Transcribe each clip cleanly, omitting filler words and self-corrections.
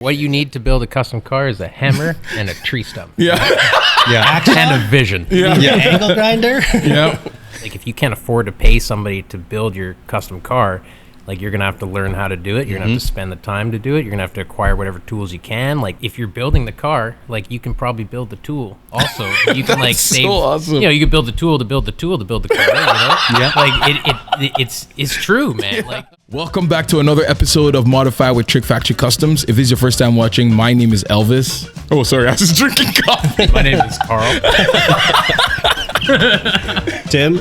What you need to build a custom car is a hammer and a tree stump. Yeah. And a vision. Yeah. Angle grinder. Yeah. Like if you can't afford to pay somebody to build your custom car, like you're gonna have to learn how to do it. You're gonna have to spend the time to do it. You're gonna have to acquire whatever tools you can. Like if you're building the car, like you can probably build the tool also. You can like save. So awesome. You know, you can build the tool to build the tool to build the car. You know? Yeah. Like it's true, man. Like. Welcome back to another episode of Modify with TrickFactory Customs. If this is your first time watching, my name is Elvis. Oh, sorry, I was just drinking coffee. My name is Carl. Tim.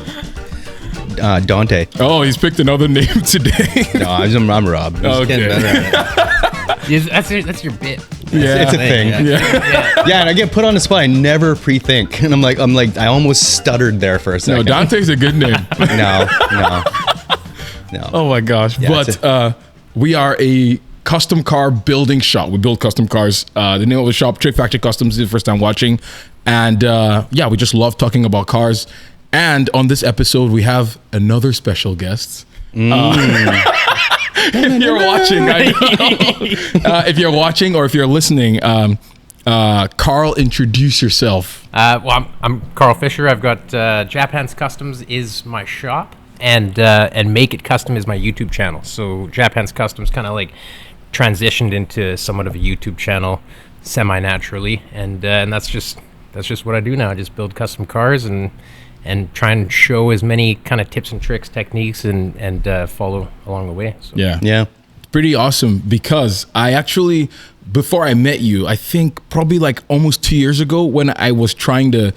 Dante. Oh, he's picked another name today. No, I'm Rob. Okay. That's your bit. Yeah. It's a thing. Yeah, and I get put on the spot. I never pre-think, and I'm like, I almost stuttered there for a No, second. Dante's a good name. No. Oh my gosh. Yeah, But we are a custom car building shop. We build custom cars. The name of the shop, TrickFactory Customs, is the first time watching. And we just love talking about cars. And on this episode, we have another special guest. If you're watching, I know. If you're watching or if you're listening, Carl, introduce yourself. Well, I'm Carl Fisher. I've got Japhands Customs is my shop, and Make It Custom is my YouTube channel. So Japhands Customs kind of like transitioned into somewhat of a YouTube channel semi-naturally, and that's just what I do now. I just build custom cars and try and show as many kind of tips and tricks, techniques, and follow along the way. So. Yeah. It's pretty awesome because I actually, before I met you, I think probably like almost 2 years ago when I was trying to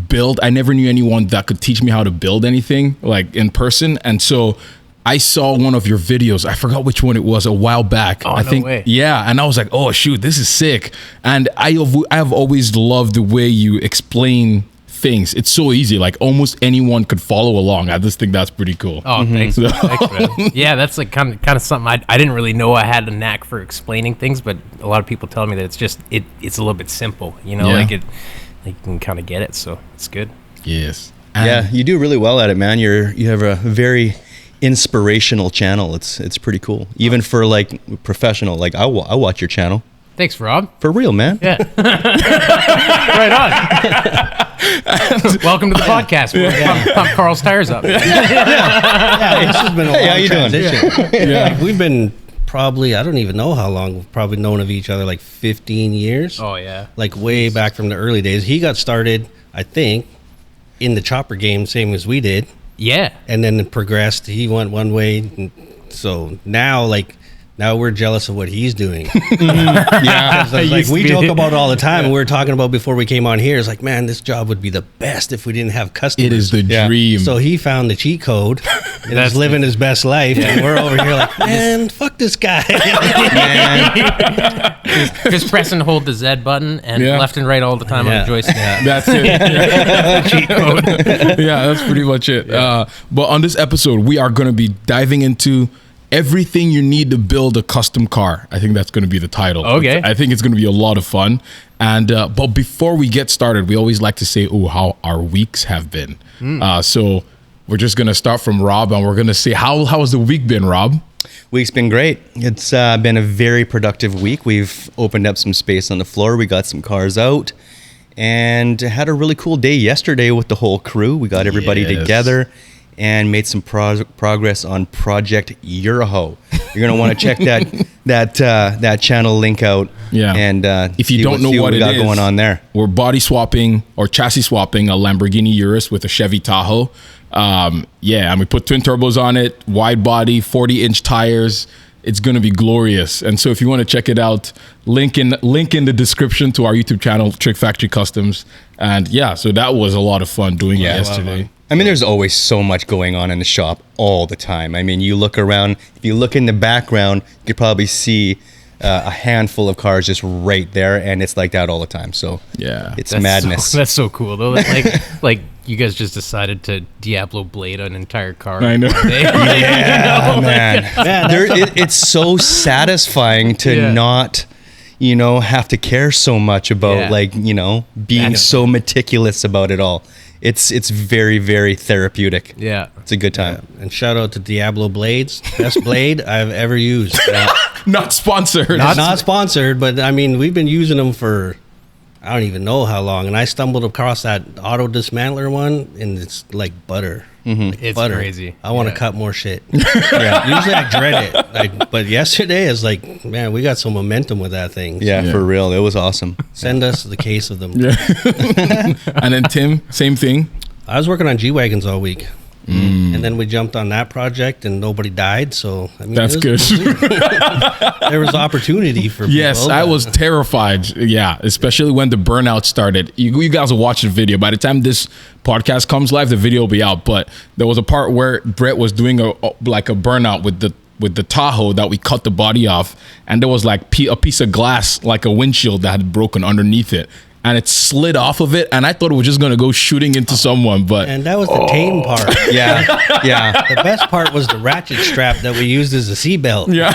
build, I never knew anyone that could teach me how to build anything like in person. And so I saw one of your videos. I forgot which one it was a while back. Oh, I no think, way. yeah. And I was like, oh shoot, this is sick. And I have always loved the way you explain things. It's so easy, like almost anyone could follow along. I just think that's pretty cool. Oh, thanks. Thanks, man. Yeah, that's like kind of something I didn't really know I had a knack for explaining things, but a lot of people tell me that it's just it's a little bit simple, you know, like you can kind of get it, so it's good. Yes. Yeah, you do really well at it, man. You have a very inspirational channel. It's pretty cool. Even for like professional, like I watch your channel. Thanks, Rob. For real, man. Yeah. Right on. Welcome to the podcast. Pump Carl's tires up. This has been a long how you doing? transition. Yeah. Like, we've been probably, I don't even know how long, we've probably known of each other, like 15 years. Oh, yeah. Like way back from the early days. He got started, I think, in the chopper game, same as we did. Yeah. And then it progressed. He went one way. And so now we're jealous of what he's doing. Yeah. Like we joke about it all the time. And we were talking about before we came on here. It's like, man, this job would be the best if we didn't have customers. It is the dream. So he found the cheat code and he's living his best life. And we're over here like, man, fuck this guy. Just press and hold the Z button and left and right all the time on the joystick. That's it. Cheat code. Yeah, that's pretty much it. But on this episode, we are going to be diving into everything you need to build a custom car. I think that's going to be the title. Okay. I think it's going to be a lot of fun. And but before we get started, we always like to say, how our weeks have been. So we're just going to start from Rob, and we're going to say, how has the week been, Rob? Week's been great. It's been a very productive week. We've opened up some space on the floor. We got some cars out and had a really cool day yesterday with the whole crew. We got everybody together and made some progress on Project Euroho. You're gonna want to check that channel link out. Yeah. And if you don't know what we got going on there, we're body swapping or chassis swapping a Lamborghini Urus with a Chevy Tahoe. And we put twin turbos on it, wide body, 40-inch tires. It's gonna be glorious. And so if you want to check it out, link in the description to our YouTube channel, TrickFactory Customs. And so that was a lot of fun doing it yesterday. I mean, there's always so much going on in the shop all the time. I mean, you look around, if you look in the background, you could probably see a handful of cars just right there, and it's like that all the time. So it's madness. That's so cool, though. Like you guys just decided to Diablo blade an entire car. I know. Man. It's so satisfying to not, have to care so much about being so meticulous about it all. it's very, very therapeutic. Yeah. It's a good time. And shout out to Diablo Blades, best blade I've ever used. Not sponsored. Not sponsored, but I mean, we've been using them for I don't even know how long. And I stumbled across that auto dismantler one, and it's like butter. Like It's butter. crazy. I want to Yeah. cut more shit. Usually I dread it. But yesterday it's like, man, we got some momentum with that thing. Yeah, for real. It was awesome. Send us the case of them. Yeah. And then Tim, same thing. I was working on G-Wagons all week. And then we jumped on that project and nobody died. So, I mean, That's good. There was opportunity for people. Yes, I was terrified. Yeah, especially when the burnout started. You guys will watch the video. By the time this podcast comes live, the video will be out. But there was a part where Brett was doing a burnout with the Tahoe that we cut the body off, and there was like a piece of glass, like a windshield that had broken underneath it. And it slid off of it, and I thought it was just gonna go shooting into someone, but And that was the tame part. Yeah, yeah. The best part was the ratchet strap that we used as a seatbelt. yeah.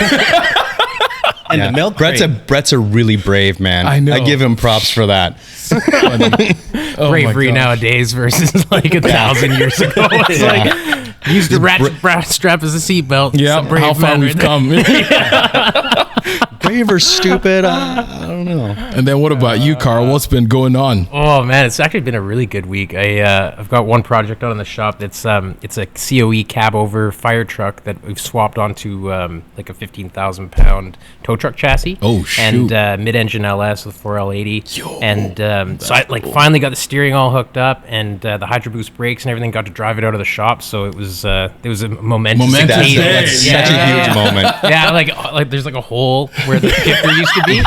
And Yeah. the milk Brett's crate. a really brave man. I know. I give him props for that. Oh my Bravery gosh. nowadays versus like 1,000 years ago. It's like used a ratchet brass strap as a seatbelt. Yeah, Some brave how far man we've right there. come. Brave or stupid? I don't know. And then what about you, Carl? What's been going on? Oh man, it's actually been a really good week. I've got one project out in the shop. It's a COE cab over fire truck that we've swapped onto like a 15,000 pound tow truck chassis. Oh, shoot. And mid-engine LS with 4L80. And so I like finally got the steering all hooked up and the Hydro Boost brakes and everything. Got to drive it out of the shop. So it was a momentous Momentous occasion. day. That's such a huge moment. Yeah, like there's like a hole where the shifter used to be,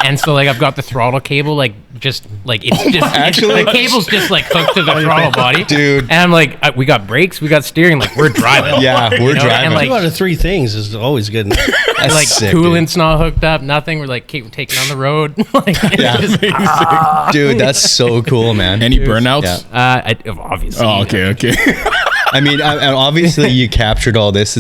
and so like I've got the throttle cable like just like it's just Actually? the cable's just like hooked to the throttle body, Dude. And I'm like, we got brakes, we got steering, like we're driving. Yeah, we're You know, driving. and, like, 2 out of 3 things is always good enough. That's like sick, coolant's not hooked up, nothing. We're like taking on the road. Like, Yeah. just, dude. That's so cool, man. Any burnouts? Yeah. Obviously. Oh, okay. I mean, and obviously you captured all this.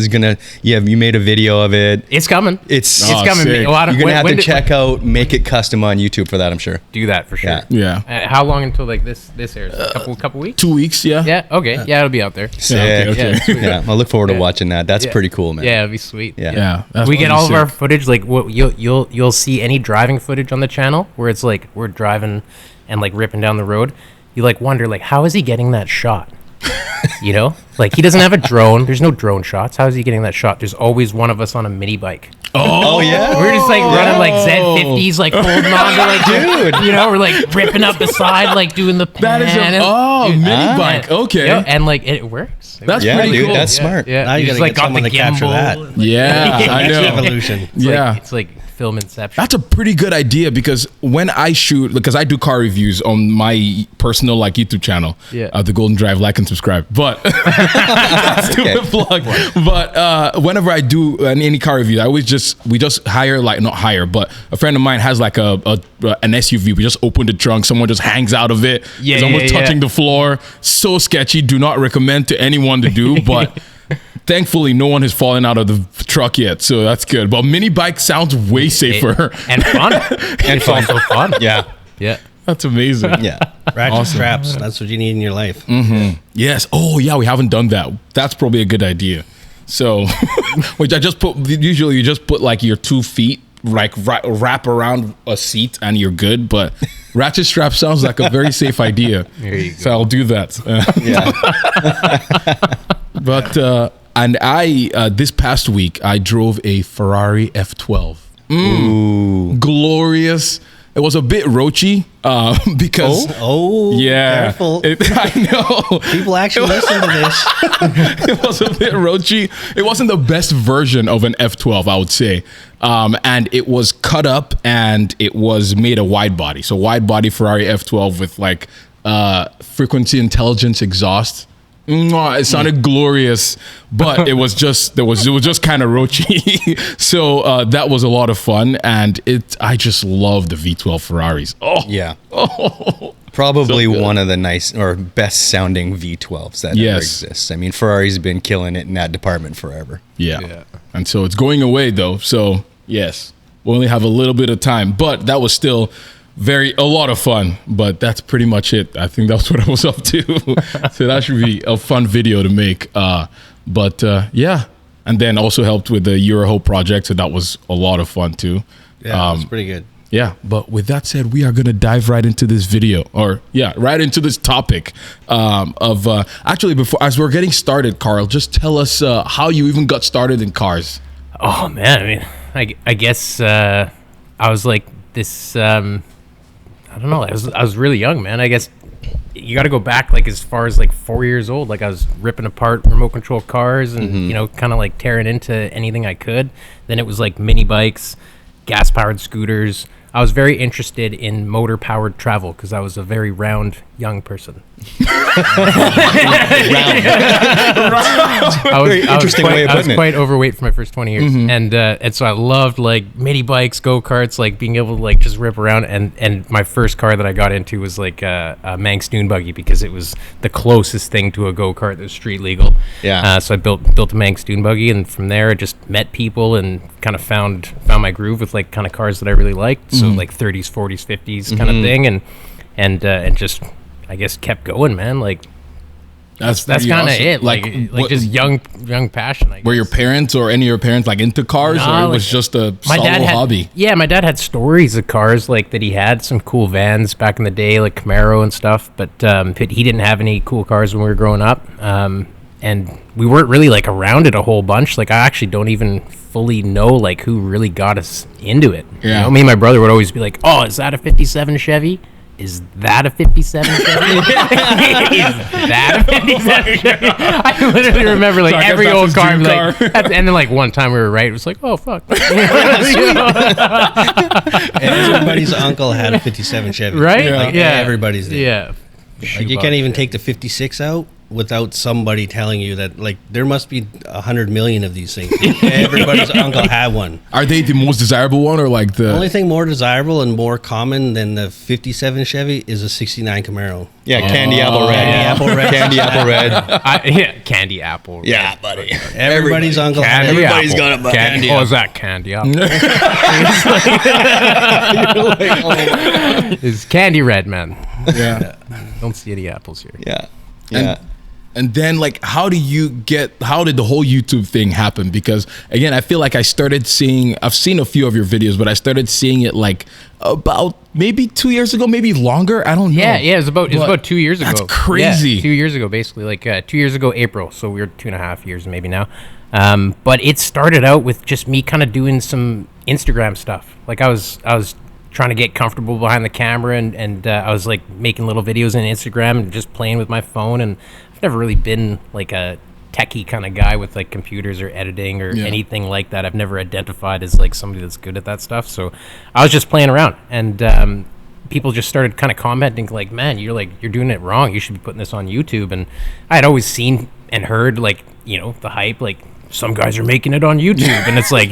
You made a video of it. It's coming. It's It's coming. sick. A lot of, You're gonna have when to check out Make It Custom on YouTube for that, I'm sure. do that for sure. Yeah. Yeah. How long until like this airs? A couple weeks. 2 weeks, yeah? Yeah. Okay. Yeah, it'll be out there. Sick. okay. Yeah, sweet. Yeah, I look forward to Yeah. watching that. That's Yeah. pretty cool, man. Yeah, it'd be sweet. Yeah. Yeah. that's We get pretty all of our sick. footage. Like what you'll see any driving footage on the channel where it's like we're driving and like ripping down the road. You like wonder like how is he getting that shot? You know, like he doesn't have a drone. There's no drone shots. How is he getting that shot? There's always one of us on a mini bike. Oh yeah. We're just like running like Z50s, like holding on to like, Dude. you know, we're like ripping up the side, like doing the That is pan mini and- bike. Okay. Yeah, and like it works. It That's Yeah, pretty dude, cool. that's smart. Yeah, Now you just, gotta get someone to capture that. Yeah, I Next know. evolution. It's Yeah. like, it's like film inception. That's a pretty good idea because when I shoot, because I do car reviews on my personal like YouTube channel, Yeah. the Golden Drive, like and subscribe. But that's Okay. a plug. But whenever I do any car review, we just hire like not hire, but a friend of mine has like an SUV. We just open the trunk, someone just hangs out of it. Yeah, it's almost yeah, touching yeah. the floor. So sketchy. Do not recommend to anyone to do, but. Thankfully, no one has fallen out of the truck yet, so that's good. But mini bike sounds way safer. and fun. And fun. also fun. Yeah. Yeah. That's amazing. Yeah. Ratchet straps. That's what you need in your life. Yes. Oh, yeah. We haven't done that. That's probably a good idea. So, which I just put. Usually, you just put like your 2 feet, like wrap around a seat, and you're good. But ratchet strap sounds like a very safe idea. There you go. So I'll do that. Yeah. But and I this past week I drove a Ferrari F12. Ooh. Glorious. It was a bit roachy because. Oh, Yeah, careful. I know. People actually listen to this. It was a bit roachy. It wasn't the best version of an F12, I would say. And it was cut up and it was made a wide body. So wide body Ferrari F12 with like frequency intelligence exhaust. Mwah, it sounded glorious, but it was just kind of roachy. So that was a lot of fun, and I just love the V12 Ferraris. Oh Yeah. Probably one of the nice or best sounding V12s that ever Yes. exists. I mean, Ferrari's been killing it in that department forever. yeah. And so it's going away though. So yes, we only have a little bit of time, but that was still a lot of fun, but that's pretty much it. I think that's what I was up to. So that should be a fun video to make. But yeah, and then also helped with the Eurohope project, so that was a lot of fun too. Yeah, it's pretty good. Yeah, but with that said, we are going to dive right into this video, right into this topic actually, before, as we're getting started, Carl, just tell us how you even got started in cars. Oh man, I mean, I guess I was like this. I don't know. I was really young, man. I guess you got to go back like as far as like 4 years old. Like I was ripping apart remote control cars and kind of like tearing into anything I could. Then it was like mini bikes, gas powered scooters. I was very interested in motor powered travel because I was a very round young person. I was quite overweight for my first 20 years, and so I loved like mini bikes, go karts, like being able to like just rip around. And my first car that I got into was like a Manx dune buggy because it was the closest thing to a go kart that was street legal. Yeah. So I built a Manx dune buggy, and from there I just met people and kind of found my groove with like kind of cars that I really liked. So like 30s, 40s, 50s kind of thing, and just I guess kept going, man. Like that's kind of awesome. it. Like just young passion. I guess. Were your parents or any of your parents like into cars, or it was just a solo hobby? Yeah, my dad had stories of cars like that. He had some cool vans back in the day, like Camaro and stuff. But he didn't have any cool cars when we were growing up. And we weren't really like around it a whole bunch. Like I actually don't even fully know like who really got us into it. Yeah. You know, me and my brother would always be like, "Oh, is that a '57 Chevy? Is that a '57 Chevy? Is that a '57 Chevy?" I literally remember like every old car, like, and then like one time we were right. It was like, "Oh fuck!" Everybody's uncle had a '57 Chevy, right? Like, Yeah, everybody's did. Yeah. Like you can't even take the '56 out without somebody telling you that like there must be 100 million of these things. Everybody's uncle had one. Are they the most desirable one, or like the only thing more desirable and more common than the '57 Chevy is a '69 Camaro? Yeah, candy apple red. Candy apple red. Candy apple. Yeah, buddy. Everybody's uncle. Everybody's got a candy apple. Oh, is that candy apple? It's candy red, man. Yeah. Don't see any apples here. Yeah. Yeah. And then, like, how did the whole YouTube thing happen? Because, again, I feel like I've seen a few of your videos, but I started seeing it, like, about maybe 2 years ago, maybe longer. I don't know. Yeah, it was about 2 years ago. That's crazy. Yeah, 2 years ago, basically. Like, 2 years ago, April. So we're 2.5 years maybe now. But it started out with just me kind of doing some Instagram stuff. Like, I was trying to get comfortable behind the camera, and I was, like, making little videos on Instagram and just playing with my phone, and I've never really been like a techie kind of guy with like computers or editing or anything like that. I've never identified as like somebody that's good at that stuff. So I was just playing around, and people just started kind of commenting like, "Man, you're doing it wrong. You should be putting this on YouTube." And I had always seen and heard like, you know, the hype, like some guys are making it on YouTube, and it's like,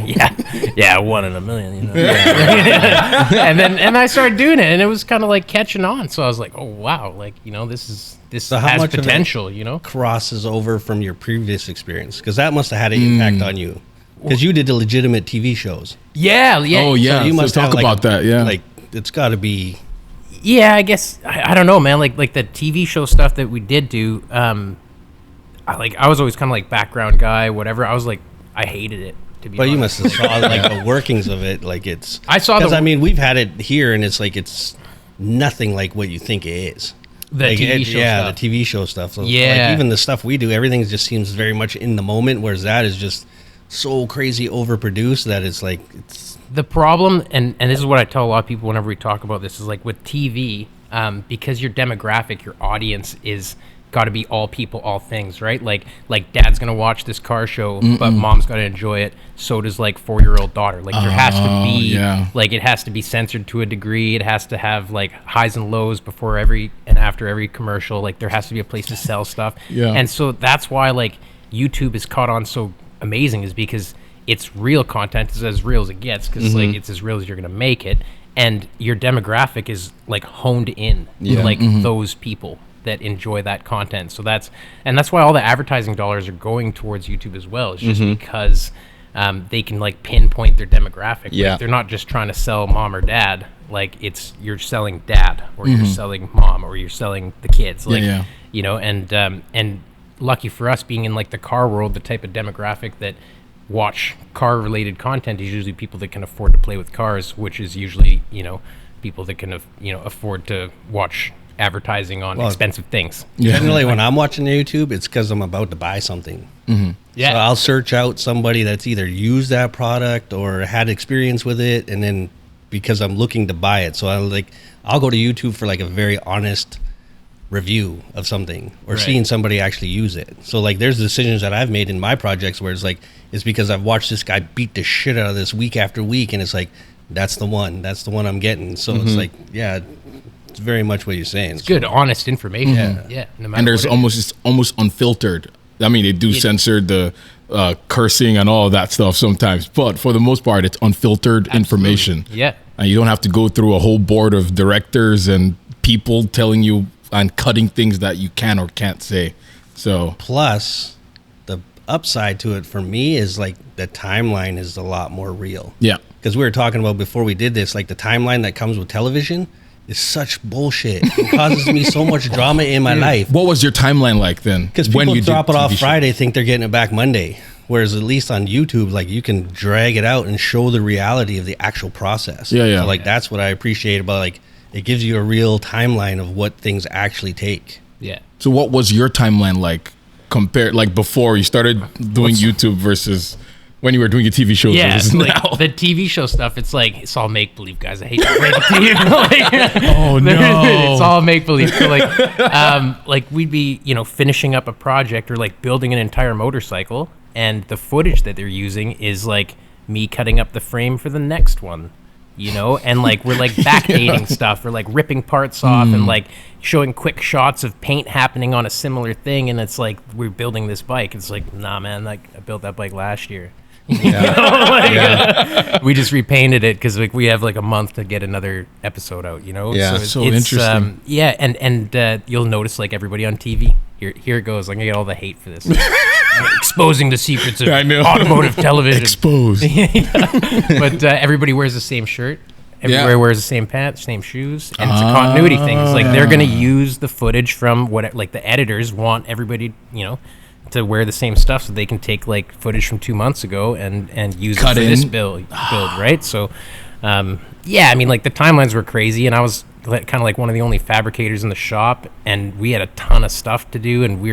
yeah, 1 in a million, you know. and I started doing it, and it was kind of like catching on. So I was like, oh wow, like, you know, this so how has much potential, you know, crosses over from your previous experience, because that must have had an impact on you, because you did the legitimate TV shows. Yeah. Oh yeah, so you must talk have, about that. Yeah, like it's got to be. Yeah, I guess I don't know, man. Like the TV show stuff that we did do. I was always kind of like background guy, whatever. I was like, I hated it. But you must have saw like the workings of it. Like it's. I saw because I mean we've had it here, and it's like it's nothing like what you think it is. The like TV show stuff. The TV show stuff. So yeah. Like even the stuff we do, everything just seems very much in the moment, whereas that is just so crazy overproduced that it's like it's. The problem, and this is what I tell a lot of people whenever we talk about this, is like with TV, because your demographic, your audience is got to be all people, all things, right? Like dad's gonna watch this car show, but mom's gotta enjoy it. So does like 4-year-old daughter. Like there has to be like it has to be censored to a degree. It has to have like highs and lows before every and after every commercial. Like there has to be a place to sell stuff. And so that's why like YouTube is caught on so amazing, is because it's real content. It's as real as it gets, because like it's as real as you're gonna make it, and your demographic is like honed in to like those people that enjoy that content. So that's why all the advertising dollars are going towards YouTube as well. It's just because they can like pinpoint their demographic. Yeah. Like, they're not just trying to sell mom or dad. Like you're selling dad, or you're selling mom, or you're selling the kids. Like, you know, and lucky for us, being in like the car world, the type of demographic that watch car related content is usually people that can afford to play with cars, which is usually, you know, people that can, you know, afford to watch advertising on expensive things. Generally, when I'm watching YouTube, it's because I'm about to buy something. Yeah. So I'll search out somebody that's either used that product or had experience with it, and then because I'm looking to buy it, so I'll go to YouTube for like a very honest review of something, or seeing somebody actually use it. So like there's decisions that I've made in my projects where it's because I've watched this guy beat the shit out of this week after week, and it's like that's the one I'm getting. So it's like, yeah, it's very much what you're saying. It's good, honest information. Yeah. No matter And there's what it's almost unfiltered. I mean, they do censor the cursing and all of that stuff sometimes, but for the most part, it's unfiltered information. Yeah. And you don't have to go through a whole board of directors and people telling you and cutting things that you can or can't say. So plus, the upside to it for me is like the timeline is a lot more real. yeah. Because we were talking about before we did this, like the timeline that comes with television is such bullshit. It causes me so much drama in my life. What was your timeline like then? Because people drop it off TV shows? Friday, think they're getting it back Monday. Whereas at least on YouTube, like you can drag it out and show the reality of the actual process. Yeah, yeah. So like that's what I appreciate about, like, it gives you a real timeline of what things actually take. Yeah. So what was your timeline like compared, like before you started doing YouTube versus when you were doing your TV shows? Yeah, versus like now? the TV show stuff, it's like, it's all make-believe, guys. I hate to break it to you. Like, Oh, no. It's all make-believe. So like we'd be, you know, finishing up a project or like building an entire motorcycle, and the footage that they're using is like me cutting up the frame for the next one, you know, and like we're like backdating stuff, or like ripping parts off and like showing quick shots of paint happening on a similar thing, and it's like we're building this bike. It's like, nah, man, like I built that bike last year. You know, like, we just repainted it because like we have like a month to get another episode out, you know. Yeah. So interesting. Yeah, and you'll notice like everybody on TV. Here it goes. I'm gonna get all the hate for this. Exposing the secrets of I know. automotive television. Exposed. But everybody wears the same shirt. Everywhere Yeah. wears the same pants, same shoes, and it's a continuity thing. It's like they're gonna use the footage from what, like the editors want everybody, you know, to wear the same stuff, so they can take like footage from 2 months ago and use Cut it for in. this build, right? So, yeah, I mean, like the timelines were crazy, and I was kind of like one of the only fabricators in the shop, and we had a ton of stuff to do, and we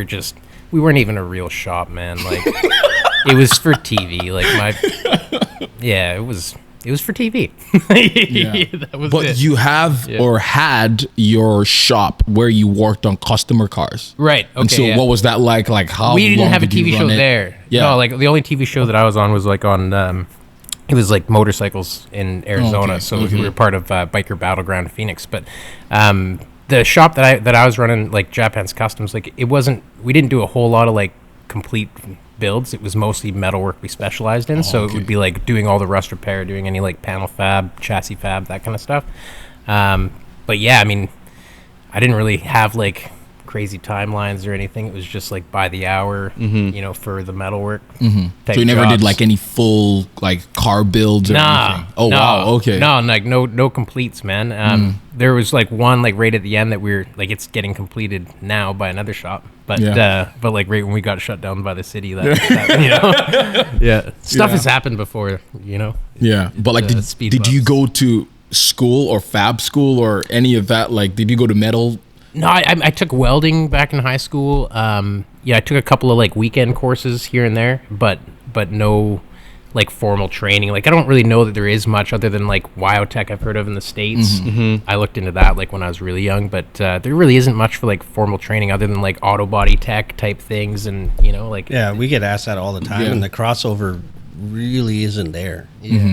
weren't even a real shop, man. Like it was for TV. Like it was for TV. That was But it. you have or had your shop where you worked on customer cars. Right. Okay. And so yeah. what was that like? Like how We didn't long have a did you TV show run it? there. Yeah. No, like the only TV show that I was on was like on it was like motorcycles in Arizona. okay. So we were part of Biker Battleground Phoenix. But the shop that I was running, like Japhands Customs, like we didn't do a whole lot of like complete builds. It was mostly metalwork we specialized in. So it would be like doing all the rust repair, doing any like panel fab, chassis fab, that kind of stuff. But yeah, I mean, I didn't really have like crazy timelines or anything. It was just like by the hour, you know, for the metalwork. So you never did like any full like car builds or anything? Oh, wow. Okay. No, like no completes, man. There was like one like right at the end that we're like, it's getting completed now by another shop. But but like right when we got shut down by the city, that you know, stuff has happened before, you know. Yeah. But like, did you go to school or fab school or any of that? Like, did you go to metal? No, I took welding back in high school. Yeah, I took a couple of like weekend courses here and there, but no like formal training. Like I don't really know that there is much other than like Wyotech I've heard of in the States. I looked into that like when I was really young, but there really isn't much for like formal training other than like auto body tech type things, and you know, like Yeah, we get asked that all the time, and the crossover really isn't there.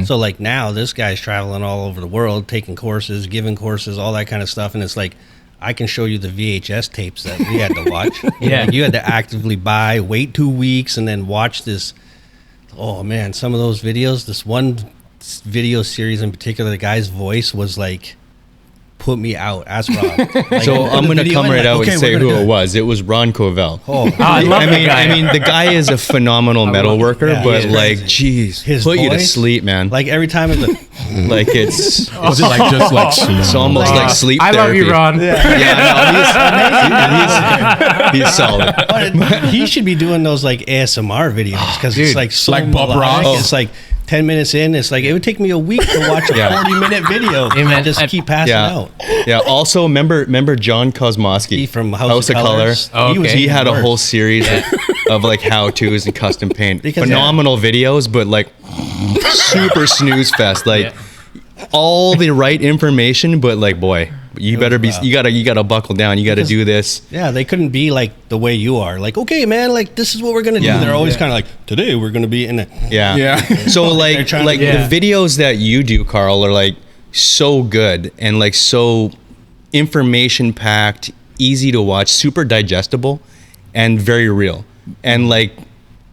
So like now this guy's traveling all over the world, taking courses, giving courses, all that kind of stuff, and it's like, I can show you the VHS tapes that we had to watch. Like you had to actively buy, wait 2 weeks, and then watch this. Oh man, some of those videos, this one video series in particular, the guy's voice was like put me out. Ask Rob. Like, So I'm the gonna video come in, right like, out okay, and we're say gonna who do it was. It was Ron Covell. Oh, I love that guy. I mean, the guy is a phenomenal metal worker, Yeah, but he's like, crazy. geez, His put you to voice, sleep, man. like every time it's like, Like it's Was it like just like it's almost like sleep I love therapy. you, Ron. Yeah, no, he's solid. but he should be doing those like ASMR videos because Dude, it's like so like Bob melodic. Ross? It's like 10 minutes in. It's like it would take me a week to watch a Yeah. 40-minute video. Hey, man, and just keep passing out. Yeah. Also, remember John Kosmowski He from House of Colors. Oh, He was okay. He had a worse. whole series of like how-tos and custom paint. Because- Phenomenal videos, but like super snooze fest. Like all the right information, but like boy, you better be. wild. You gotta buckle down. You gotta Because- do this. Yeah, they couldn't be like the way you are. Like, okay, man, like this is what we're gonna Yeah. do. They're always kind of like, today we're gonna be in it. Yeah. Yeah. So They're like trying to- like Yeah. the videos that you do, Carl, are like so good and like so information packed, easy to watch, super digestible, and very real. And like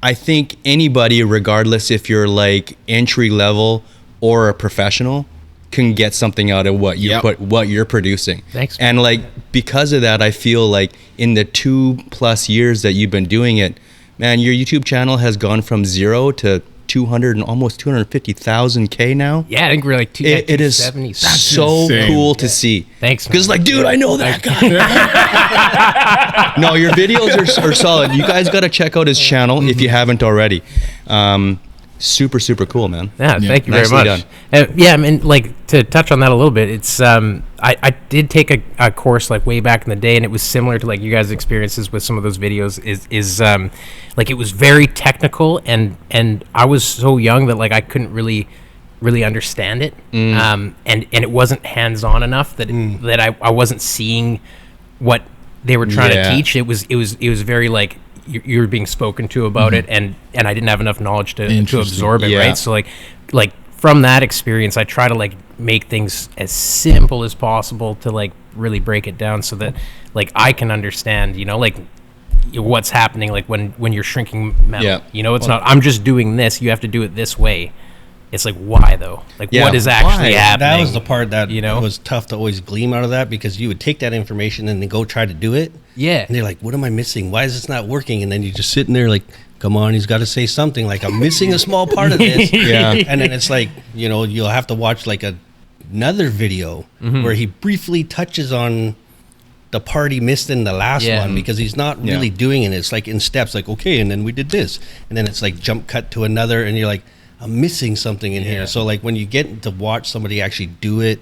I think anybody, regardless if you're like entry level or a professional, can get something out of what you Yep. what you're producing. Thanks. And like because of that, I feel like in the 2+ years that you've been doing it, man, your YouTube channel has gone from 0 to 200 and almost 250,000 K now. Yeah, I think we're like It is 270. so insane. cool to see. Thanks, man. Because like, dude, I know that guy. No, your videos are solid. You guys got to check out his channel if you haven't already. Super, super cool, man. Yeah, thank you Nicely very much. Yeah, I mean, like to touch on that a little bit, it's I did take a course like way back in the day, and it was similar to like you guys' experiences with some of those videos. Is like it was very technical, and I was so young that like I couldn't really understand it, and it wasn't hands on enough that that I wasn't seeing what they were trying Yeah. to teach. It was very like you were being spoken to about it, and I didn't have enough knowledge to Interesting. absorb it, Yeah. right? So like from that experience, I try to like make things as simple as possible to like really break it down so that like I can understand, you know, like what's happening, like when you're shrinking metal. Yeah. You know, it's not I'm just doing this. You have to do it this way. It's like why though? Like Yeah, what is actually why? happening? That was the part that you know was tough to always glean out of that because you would take that information and then go try to do it. Yeah. And they're like, what am I missing? Why is this not working? And then you're just sitting there like, come on, he's got to say something. Like, I'm missing a small part of this. Yeah. And then it's like, you know, you'll have to watch like another video where he briefly touches on the part he missed in the last Yeah. one because he's not really doing it. It's like in steps, like, okay, and then we did this. And then it's like jump cut to another. And you're like, I'm missing something in here. So like when you get to watch somebody actually do it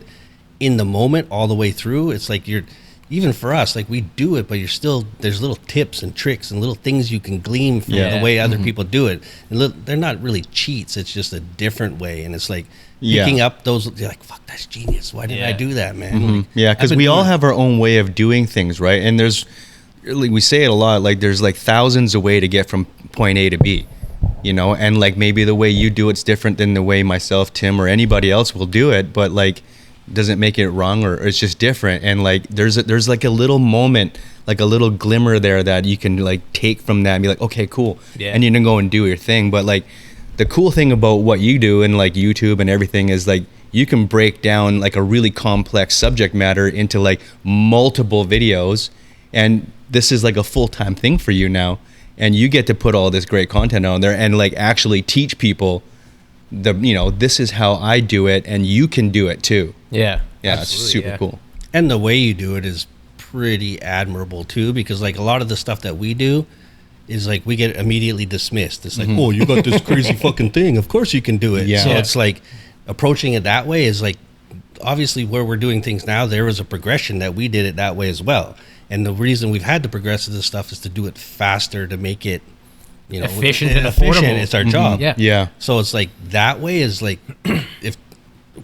in the moment all the way through, it's like you're, even for us, like we do it, but you're still, there's little tips and tricks and little things you can glean from Yeah. the way other people do it. And they're not really cheats. It's just a different way. And it's like Yeah. picking up those, you're like, fuck, that's genius. Why didn't I Yeah. do that, man? Like, Yeah, I've because been we all doing- have our own way of doing things, right? And there's, like, we say it a lot, like there's like thousands of ways to get from point A to B, you know? And like maybe the way you do it's different than the way myself, Tim, or anybody else will do it, but like doesn't make it wrong or it's just different. And like there's like a little moment, like a little glimmer there that you can like take from that and be like, okay, cool. Yeah. And you can go and do your thing. But like the cool thing about what you do and like YouTube and everything is like you can break down like a really complex subject matter into like multiple videos, and this is like a full-time thing for you now, and you get to put all this great content on there and like actually teach people the, you know, this is how I do it and you can do it too. Yeah. Yeah, Absolutely, it's super yeah. cool. And the way you do it is pretty admirable too, because like a lot of the stuff that we do is like we get immediately dismissed. It's like, oh, you got this crazy fucking thing. Of course you can do it. Yeah. So Yeah. it's like approaching it that way is like obviously where we're doing things now, there was a progression that we did it that way as well. And the reason we've had to progress to this stuff is to do it faster, to make it, you know, Efficient and affordable. It's our job. Yeah. Yeah. So it's like that way is like if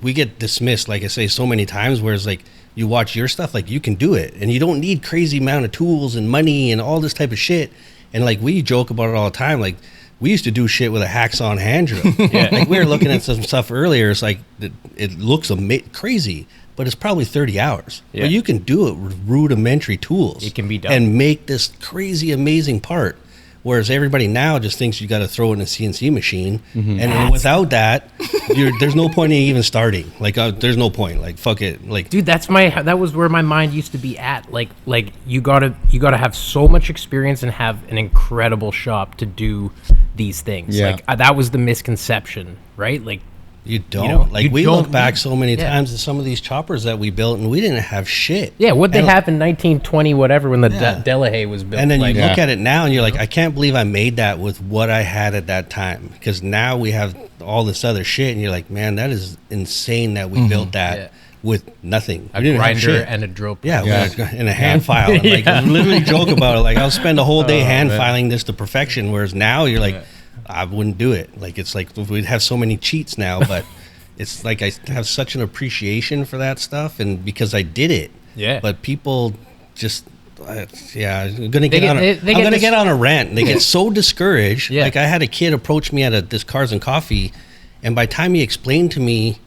we get dismissed, like I say so many times, where it's like you watch your stuff, like you can do it and you don't need crazy amount of tools and money and all this type of shit. And like we joke about it all the time. Like we used to do shit with a hacksaw hand drill. Yeah. Like we were looking at some stuff earlier. It's like it looks crazy, but it's probably 30 hours. Yeah. But you can do it with rudimentary tools. It can be done. and make this crazy amazing part. Whereas everybody now just thinks you got to throw it in a CNC machine, and then without that, there's no point in even starting. Like, there's no point. Like, fuck it. Like, dude, that was where my mind used to be at. Like you gotta have so much experience and have an incredible shop to do these things. Yeah. Like that was the misconception, right? Like, you don't. You know, like, you we don't look back need- so many yeah. times at some of these choppers that we built, and we didn't have shit. yeah, what they And- have in 1920 whatever when the Yeah. Delahaye was built. And then like, you look at it now, and you're like, I can't believe I made that with what I had at that time. Because now we have all this other shit, and you're like, man, that is insane that we built that Yeah. with nothing. a We didn't have grinder shit. and a drill press. Yeah, Yeah. in a hand file. And like, I literally joke about it. Like, I'll spend a whole day hand filing this to perfection. Whereas now you're like, I wouldn't do it. Like, it's like we'd have so many cheats now, but it's like I have such an appreciation for that stuff, and because I did it. Yeah. But people just, I'm gonna They get on. get- I'm they get gonna dis- get on a rant. They get so discouraged. Yeah. Like, I had a kid approach me at this Cars and Coffee, and by the time he explained to me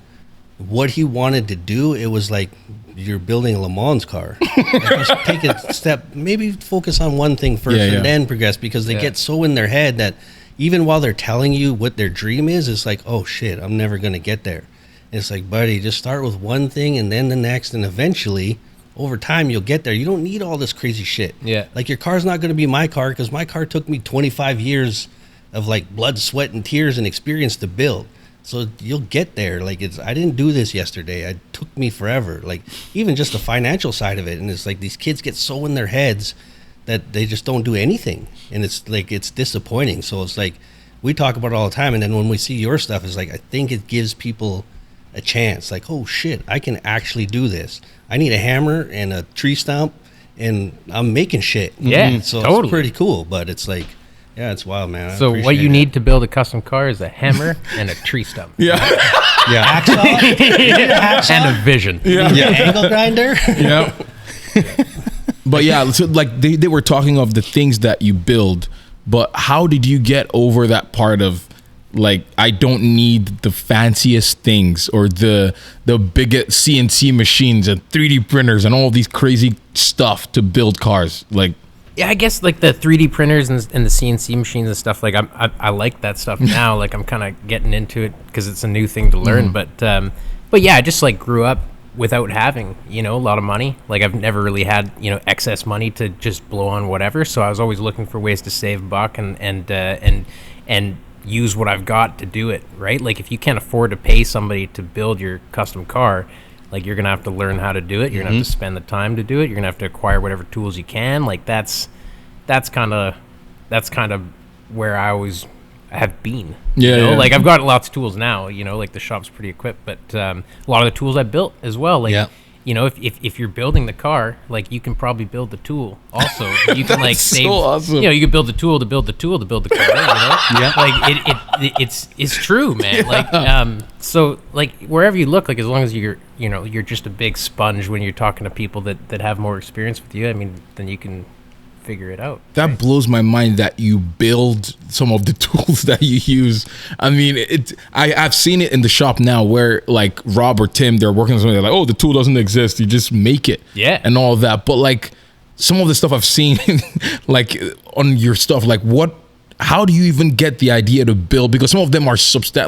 what he wanted to do, it was like, you're building a Le Mans car. Like, just take a step, maybe focus on one thing first, Yeah, yeah. and then progress, because they Yeah. get so in their head that even while they're telling you what their dream is, it's like, oh shit, I'm never gonna get there. And it's like, buddy, just start with one thing and then the next, and eventually over time you'll get there. You don't need all this crazy shit. Yeah. Like, your car's not going to be my car, because my car took me 25 years of like blood, sweat, and tears and experience to build. So you'll get there. Like, I didn't do this yesterday. It took me forever. Like, even just the financial side of it. And it's like, these kids get so in their heads that they just don't do anything. And it's like, it's disappointing. So it's like, we talk about it all the time. And then when we see your stuff, it's like, I think it gives people a chance. Like, oh shit, I can actually do this. I need a hammer and a tree stump, and I'm making shit. Yeah, So totally. it's pretty cool. But it's like, yeah, it's wild, man. I So what appreciate you it. need to build a custom car is a hammer and a tree stump Yeah. Hacksaw? and a vision. Yeah. Angle grinder? Yeah. But yeah, so like they were talking of the things that you build, but how did you get over that part of, like, I don't need the fanciest things or the biggest CNC machines and 3D printers and all these crazy stuff to build cars? Like, Yeah, I guess like the 3D printers and the CNC machines and stuff. Like I like that stuff now. Like, I'm kind of getting into it because it's a new thing to learn. But yeah, I just like grew up without having, a lot of money. Like, I've never really had, excess money to just blow on whatever. So I was always looking for ways to save a buck and use what I've got to do it, right? Like, if you can't afford to pay somebody to build your custom car, like, you're gonna have to learn how to do it. You're gonna have to spend the time to do it. You're gonna have to acquire whatever tools you can. Like, that's kind of where I always have been. Yeah, yeah. Like, I've got lots of tools now. Like, the shop's pretty equipped, but a lot of the tools I built as well. Like, Yeah. if you're building the car, like, you can probably build the tool also. You can like That's so save. awesome. You can build the tool to build the tool to build the car. Yeah. Like, it's true, man. Like, so like wherever you look, like, as long as you're just a big sponge when you're talking to people that have more experience with you, I mean, then you can figure it out. that blows my mind that you build some of the tools that you use. I mean, I've seen it in the shop now where, like, Rob or Tim, they're working on something, they're like, oh, the tool doesn't exist, you just make it. Yeah. And all of that. But like, some of the stuff I've seen like on your stuff, like, how do you even get the idea to build? Because some of them are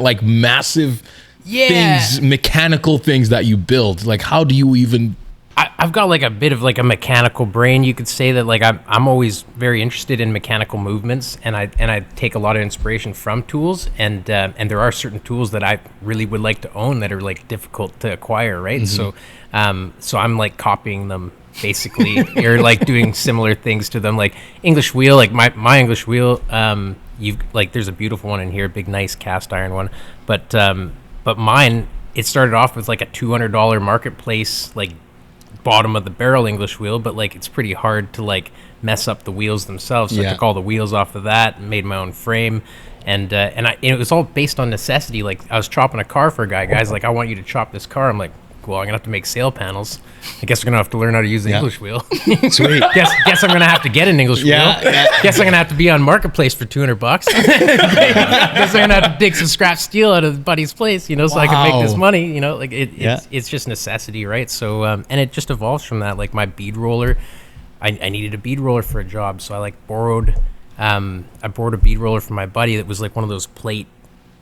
like massive things, mechanical things that you build. Like, how do you even... I've got like a bit of like a mechanical brain. You could say that, like, I'm always very interested in mechanical movements, and I take a lot of inspiration from tools, and there are certain tools that I really would like to own that are like difficult to acquire, right? So I'm like copying them basically, or like doing similar things to them, like English wheel, like my English wheel. You've like, there's a beautiful one in here, big nice cast iron one, but mine, it started off with like a $200 marketplace, like, bottom of the barrel English wheel, but like, it's pretty hard to like mess up the wheels themselves. So I Yeah. took all the wheels off of that and made my own frame, and it was all based on necessity. Like, I was chopping a car for a guy's like, I want you to chop this car. I'm like, well, I'm gonna have to make sail panels. I guess I'm gonna have to learn how to use the Yeah. English wheel. Sweet. Guess I'm gonna have to get an English Yeah, wheel. yeah. Guess I'm gonna have to be on Marketplace for $200. Guess I'm gonna have to dig some scrap steel out of buddy's place, so I can make this Wow. money. Like, Yeah. it's just necessity, right? So and it just evolves from that. Like, my bead roller, I needed a bead roller for a job, so I like borrowed I borrowed a bead roller from my buddy that was like one of those plate,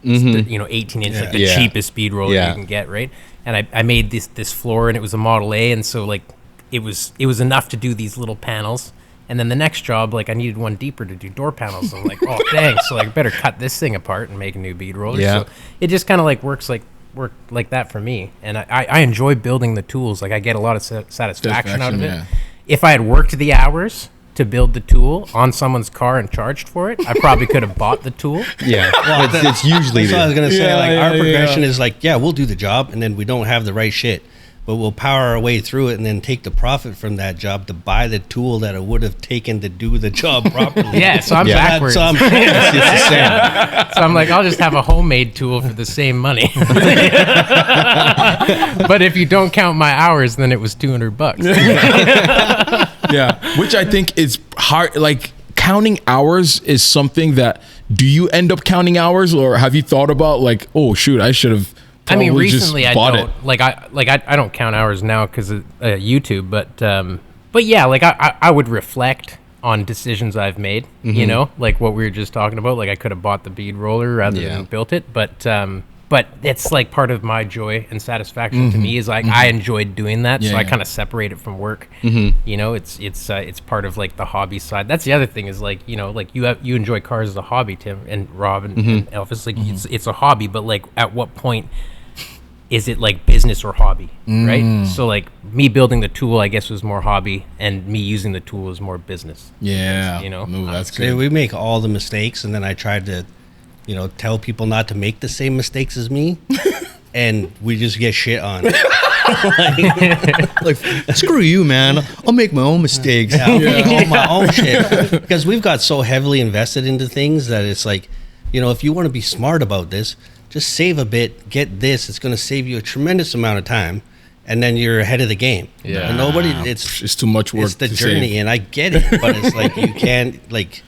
18-inch, like the cheapest bead roller you can get, right? And I made this floor, and it was a Model A, and so like it was enough to do these little panels. And then the next job, like I needed one deeper to do door panels. I'm like, oh dang, so like better cut this thing apart and make a new bead roller. Yeah. So it just kind of like worked like that for me, and I enjoy building the tools. Like I get a lot of satisfaction out of it. Yeah. If I had worked the hours to build the tool on someone's car and charged for it, I probably could have bought the tool. Yeah, well, it's usually That's what I was gonna say. Yeah, Like yeah, our progression yeah. is like, yeah, we'll do the job, and then we don't have the right shit, but we'll power our way through it, and then take the profit from that job to buy the tool that it would have taken to do the job properly. Yeah, so I'm Yeah. backwards. So I'm it's the same. So I'm like, I'll just have a homemade tool for the same money. But if you don't count my hours, then it was $200. Yeah, which I think is hard. Like counting hours is something that. Do you end up counting hours, or have you thought about like, oh shoot, I should have. I mean, recently just I bought don't it. I don't count hours now because of YouTube, but yeah, like I would reflect on decisions I've made. You know, like what we were just talking about. Like I could have bought the bead roller rather than built it, but it's like part of my joy and satisfaction to me is like I enjoyed doing that, so I kind of separate it from work. You know, it's part of like the hobby side. That's the other thing is like, you know, like you enjoy cars as a hobby, Tim and Rob and Elvis. Like it's a hobby, but like at what point is it like business or hobby, right? So like me building the tool, I guess, was more hobby, and me using the tool is more business. Yeah, You know? Ooh, that's So good. we make all the mistakes, and then I tried to, you know, tell people not to make the same mistakes as me, and we just get shit on. Like, screw you, man. I'll make my own mistakes. I'll make all my own shit, because we've got so heavily invested into things that it's like, you know, if you want to be smart about this, just save a bit, get this. It's going to save you a tremendous amount of time, and then you're ahead of the game. Yeah. And nobody, it's too much work. It's the to journey, save. and I get it, but it's like you can't, like,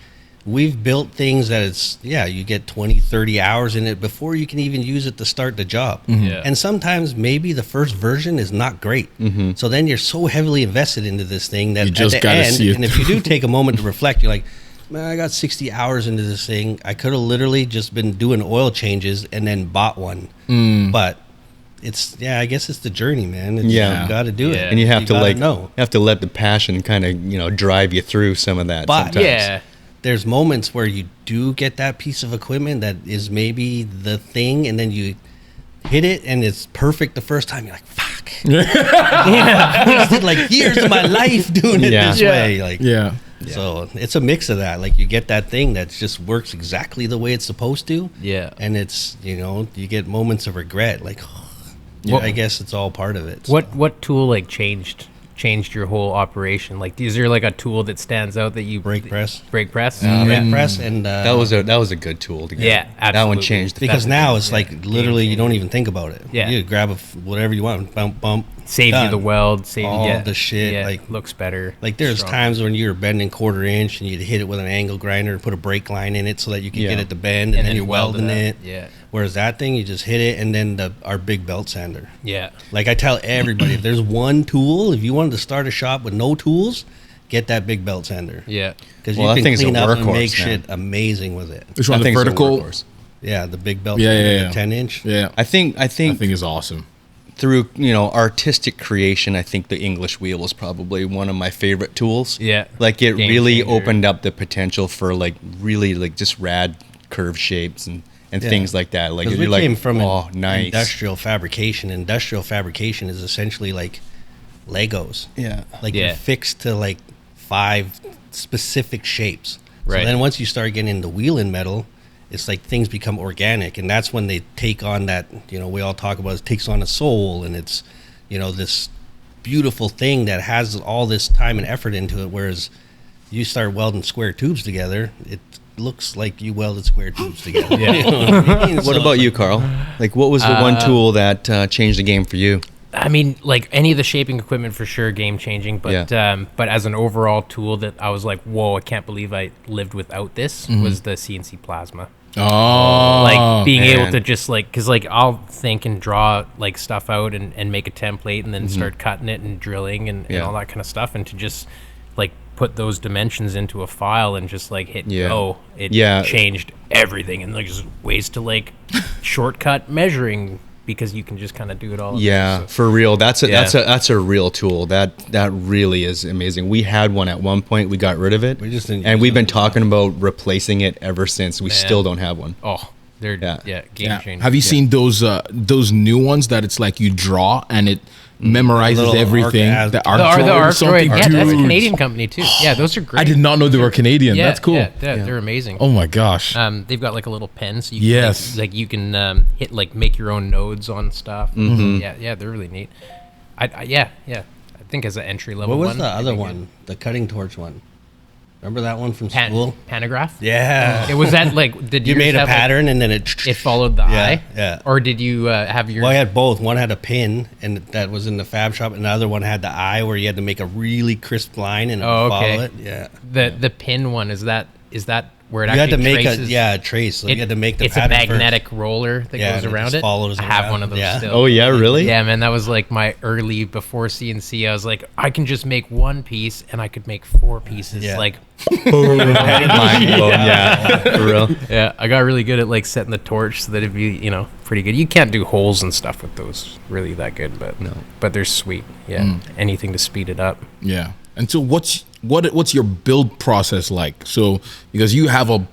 we've built things that it's, yeah, you get 20, 30 hours in it before you can even use it to start the job. Yeah. And sometimes maybe the first version is not great. So then you're so heavily invested into this thing that You just at the gotta end, see it and if you do take a moment to reflect, you're like, man, I got 60 hours into this thing. I could have literally just been doing oil changes and then bought one. But it's, yeah, I guess it's the journey, man. It's, Yeah. you got to do it. Yeah. And you have to gotta like know. have to let the passion kind of, you know, drive you through some of that. But sometimes. Yeah. There's moments where you do get that piece of equipment that is maybe the thing, and then you hit it and it's perfect the first time. You're like, fuck. I wasted like years of my life doing it Yeah. this Yeah. way. Like, Yeah. so it's a mix of that. Like you get that thing that just works exactly the way it's supposed to. Yeah. And it's, you know, you get moments of regret. Like, I guess it's all part of it. So. What tool like changed your whole operation? Like, is there like a tool that stands out that you Brake press. Brake press? Brake press and that was a good tool to get. Yeah, That one absolutely. changed the because fabric. now it's like literally you don't even think about it. Yeah. You grab whatever you want, bump, bump. Saves you done. the weld, saves All the shit, Yeah, like- looks better. Like there's strong. times when you're bending 1/4 inch and you'd hit it with an angle grinder and put a brake line in it so that you can Yeah. get it to bend, and then you're weld welding it. Yeah, Whereas that thing, you just hit it, and then our big belt sander. yeah, Like I tell everybody, if there's one tool, if you wanted to start a shop with no tools, get that big belt sander. yeah. Because Well, you that can thing's a clean up and workhorse, make man. shit amazing with it. Which That one? The thing's a vertical. workhorse. Yeah, the big belt Yeah, sander, yeah, the yeah. 10-inch. Yeah. I think That thing is awesome. through, you know, artistic creation, I think the English wheel was probably one of my favorite tools. Yeah. Like it Game really changer. opened up the potential for like really like just rad curve shapes and Yeah. things like that. Like Because you're we like, came from oh, nice. industrial fabrication. Industrial fabrication is essentially like Legos. Yeah. Like Yeah. you're fixed to like 5 specific shapes. Right. So then once you start getting into wheel and metal, it's like things become organic, and that's when they take on that, you know, we all talk about it takes on a soul, and it's, you know, this beautiful thing that has all this time and effort into it, whereas you start welding square tubes together, it looks like you welded square tubes together. Yeah. You know what I mean? What So about you, Carl? Like what was the one tool that changed the game for you? I mean, like any of the shaping equipment for sure, game changing. But but as an overall tool that I was like, whoa, I can't believe I lived without this was the CNC plasma. Oh, Like being able man. to just like, because like I'll think and draw like stuff out and make a template and then start cutting it and drilling and Yeah. all that kind of stuff, and to just like put those dimensions into a file and just like hit Yeah. go, it Yeah. changed everything. And like just ways to like shortcut measuring because you can just kind of do it all. Yeah, So- for real. That's a Yeah. that's a real tool. That really is amazing. We had one at one point. We got rid of it. We just didn't and use we've it been enough. talking about replacing it ever since. We still don't have one. Oh, they're Yeah. game Yeah. changer. Have you seen those new ones that it's like you draw and it memorizes Little everything? arc- The the arc The droid or Arc something? Droid, yeah, that's a Dude. Canadian company too. Yeah, those are great. I did not know they were Canadian. Yeah, That's cool. Yeah, they're amazing. Oh my gosh. They've got like a little pen, so you can, Yes. like you can hit like make your own nodes on stuff. Mm-hmm. Yeah, they're really neat. I think as an entry level. What was one, the it'd other be one? The cutting torch one. Remember that one from good. school? Pantograph. Yeah. It was that like did You yours made a have, like, pattern and then it followed the Yeah, eye. yeah. Or did you have your? Well, I had both. One had a pin, and that was in the fab shop, and the other one had the eye, where you had to make a really crisp line and it would okay. follow it. Yeah, the pin one is that where it you had actually to make traces? a trace. So you had to make the It's a pattern first. magnetic roller that Yeah, goes and it around just it. follows I have around. one of those Yeah. still. Oh yeah, really? Yeah, man, that was like my early before CNC. I was like, I can just make one piece, and I could make 4 pieces. Yeah. Like, Mind blown. Yeah, for real. yeah, I got really good at like setting the torch so that it'd be pretty good. You can't do holes and stuff with those really that good, but they're sweet. Yeah, anything to speed it up. Yeah. And so what's your build process like? So because you have a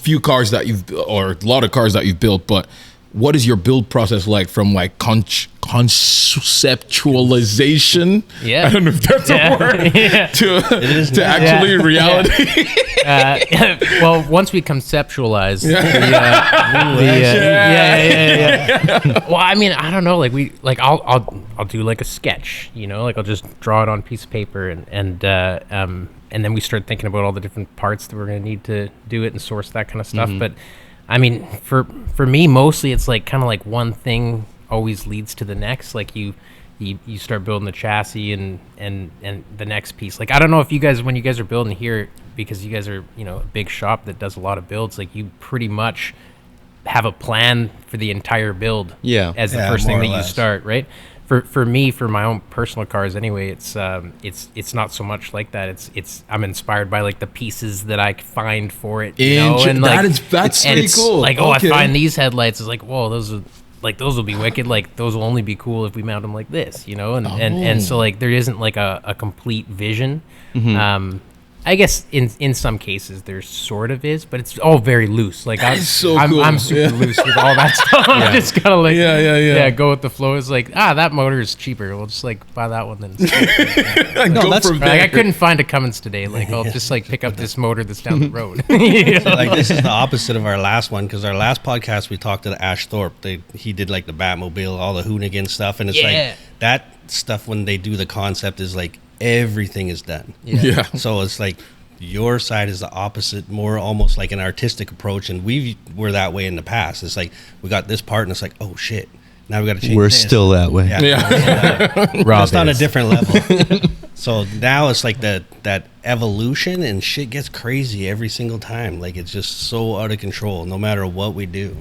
few cars that or a lot of cars that you've built, but what is your build process like from like conceptualization? Yeah. I don't know if that's Yeah. a word. Yeah. To actually Yeah. reality. Well, once we conceptualize, Well, I mean, I don't know. Like I'll do like a sketch, like I'll just draw it on a piece of paper, and then we start thinking about all the different parts that we're gonna need to do it and source that kind of stuff. But I mean, for me, mostly it's like kind of like one thing always leads to the next. Like you start building the chassis and the next piece. Like I don't know if you guys, when you guys are building here, because you guys are a big shop that does a lot of builds, like you pretty much have a plan for the entire build. Yeah. As the Yeah, first thing more or that you less. start, right? For me, for my own personal cars anyway, it's not so much like that. I'm inspired by like the pieces that I find for it, and like that's and pretty it's cool. like, Okay. I find these headlights is like, whoa, those will be wicked. Like those will only be cool if we mount them like this, and so like there isn't like a complete vision. I guess in some cases there sort of is, but it's all very loose. Like is so I'm cool. super Yeah. loose with all that stuff. I'm just kind of like Yeah. go with the flow. It's like that motor is cheaper. We'll just like buy that one then. Go that's from Like there. I couldn't find a Cummins today. Like I'll just like pick up this motor that's down the road. like this is the opposite of our last one, because our last podcast we talked to Ash Thorpe. He did like the Batmobile, all the Hoonigan stuff, and it's Yeah. like that stuff when they do the concept is like everything is done. Yeah. So it's like your side is the opposite, more almost like an artistic approach, and we were that way in the past. It's like we got this part, and it's like, oh shit, now we got to change. We're this. still that way. Yeah. Rob Just on a is. different level. So now it's like that evolution, and shit gets crazy every single time. Like it's just so out of control, no matter what we do.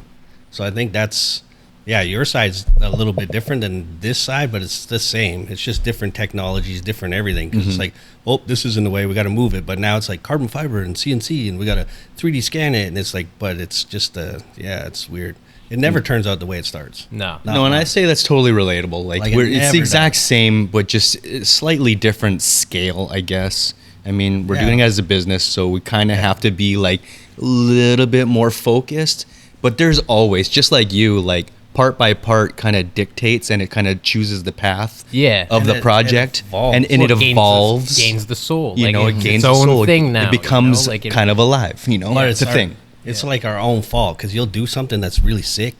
So I think that's, your side's a little bit different than this side, but it's the same. It's just different technologies, different everything. Because it's like, oh, this is in the way, we got to move it. But now it's like carbon fiber and CNC, and we got to 3D scan it, and it's like, but it's just it's weird. It never turns out the way it starts. No. No, and I say that's totally relatable. Like, Like, it it's the never exact same, but just slightly different scale, I guess. I mean, we're Yeah. doing it as a business, so we kind of have to be like a little bit more focused. But there's always, just like you, like part by part kind of dictates, and it kind of chooses the path Yeah. of And the it project, evolves. and Well, it gains evolves. gains the soul. You Like, know, it it's gains its the own soul. thing now. It becomes like kind of alive. You know, But it's a thing. It's like our own fault, because you'll do something that's really sick,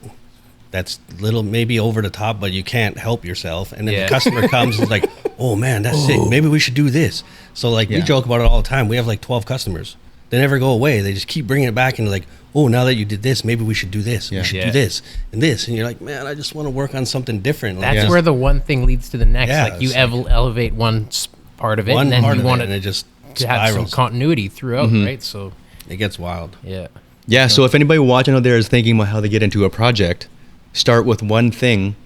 that's little maybe over the top, but you can't help yourself. And then Yeah. the customer comes and is like, "Oh man, that's sick. Maybe we should do this." So like we Yeah. joke about it all the time. We have like 12 customers. They never go away. They just keep bringing it back and like, "Oh, now that you did this, maybe we should do this. Yeah. We should Yeah. do this and this." And you're like, "Man, I just want to work on something different." Like, That's just where the one thing leads to the next. Yeah, Like you it's like- elevate one part of it, one and then part you of it, want and it it just to have some spirals. continuity throughout, right? So It gets wild. yeah. Yeah, so if anybody watching out there is thinking about how they get into a project, start with one thing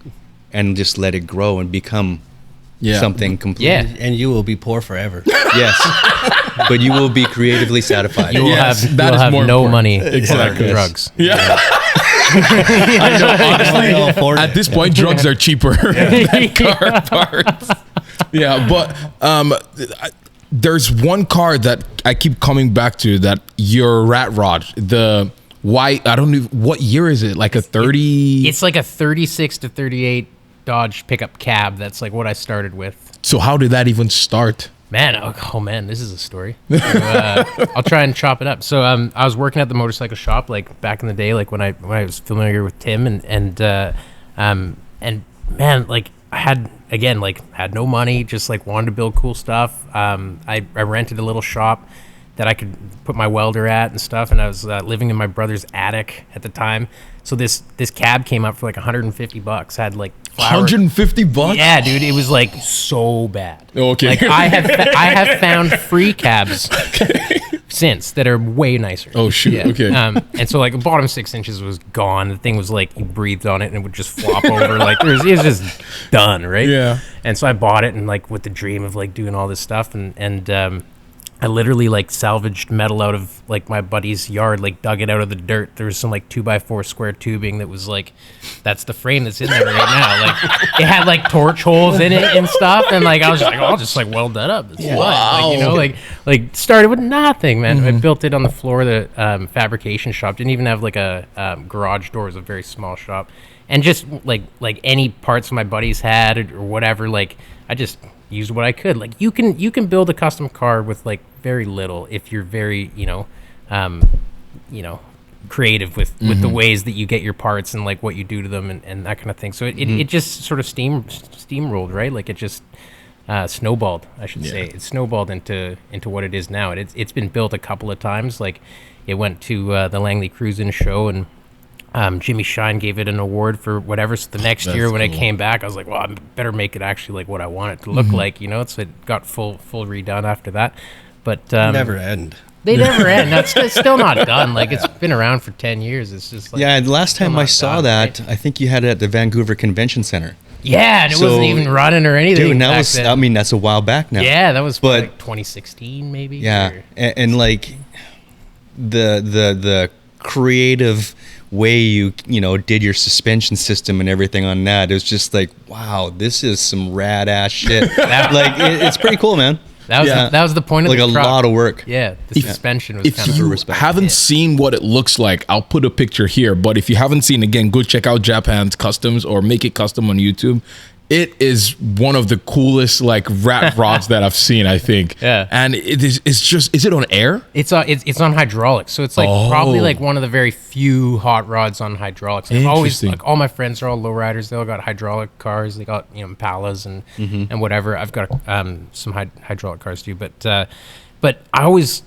and just let it grow and become something completely. Yeah. And you will be poor forever. Yes. But you will be creatively satisfied. You will Yes, have, that you'll is have more no important. money Exactly. for drugs. Yeah. I know, honestly, I'll afford At it. this point, drugs are cheaper than car parts. Yeah, but there's one car that I keep coming back to, that your rat rod, the white, I don't know, what year is it? Like a 30? It's like a 36 to 38 Dodge pickup cab. That's like what I started with. So how did that even start? Man, oh man, this is a story. So, I'll try and chop it up. So I was working at the motorcycle shop like back in the day, like when I was familiar with Tim, and man, like I had no money, just like wanted to build cool stuff. I rented a little shop that I could put my welder at and stuff, and I was living in my brother's attic at the time. So this cab came up for like $150. Had like flower. $150? Yeah, dude, it was like so bad. Okay. Like I have found free cabs since that are way nicer. Oh shoot. Yeah. Okay. And so like the bottom 6 inches was gone. The thing was like you breathed on it and it would just flop over. Like it was just done, right? Yeah. And so I bought it and like with the dream of like doing all this stuff and I literally like salvaged metal out of like my buddy's yard, like dug it out of the dirt. There was some like 2x4 square tubing that was like, that's the frame that's in there right now. Like it had like torch holes in it and stuff. And like, I was just like, I'll just like weld that up. It's fine. Like, you know, like started with nothing, man. I built it on the floor of the fabrication shop. Didn't even have like a garage door. It was a very small shop. And just like any parts my buddies had or whatever, like I just used what I could. Like you can build a custom car with like very little if you're very creative with the ways that you get your parts and like what you do to them and that kind of thing. So it just sort of steamrolled, right? Like it just snowballed, I should say. It snowballed into what it is now. It's been built a couple of times. Like it went to the Langley Cruise-In show and Jimmy Shine gave it an award for whatever. So the next year when it came back, I was like, well, I better make it actually like what I want it to look like, you know? So it got full redone after that. But Never end. they never end. That's still not done. Like it's been around for 10 years. It's just like, Yeah, the last time I saw done, that, right? I think you had it at the Vancouver Convention Center. Yeah, and it So- wasn't even running or anything. Dude, back that's then. a while back now. Yeah, that was But- like 2016 maybe. Yeah, or- and like the creative way you did your suspension system and everything on that, it was just like, wow, this is some rad ass shit. Like it's pretty cool, man. That was the point of like the a truck. lot of work. Yeah, the suspension was If kind of you respect. haven't seen what it looks like, I'll put a picture here. But if you haven't seen, again, go check out Japhands Customs or Make It Custom on YouTube. It is one of the coolest like rat rods that I've seen, I think. Yeah. And is it on air? It's on hydraulics, so it's like probably like one of the very few hot rods on hydraulics. I've always Interesting. like all my friends are all lowriders. They all got hydraulic cars. They got Impalas and whatever. I've got some hydraulic cars too, but I always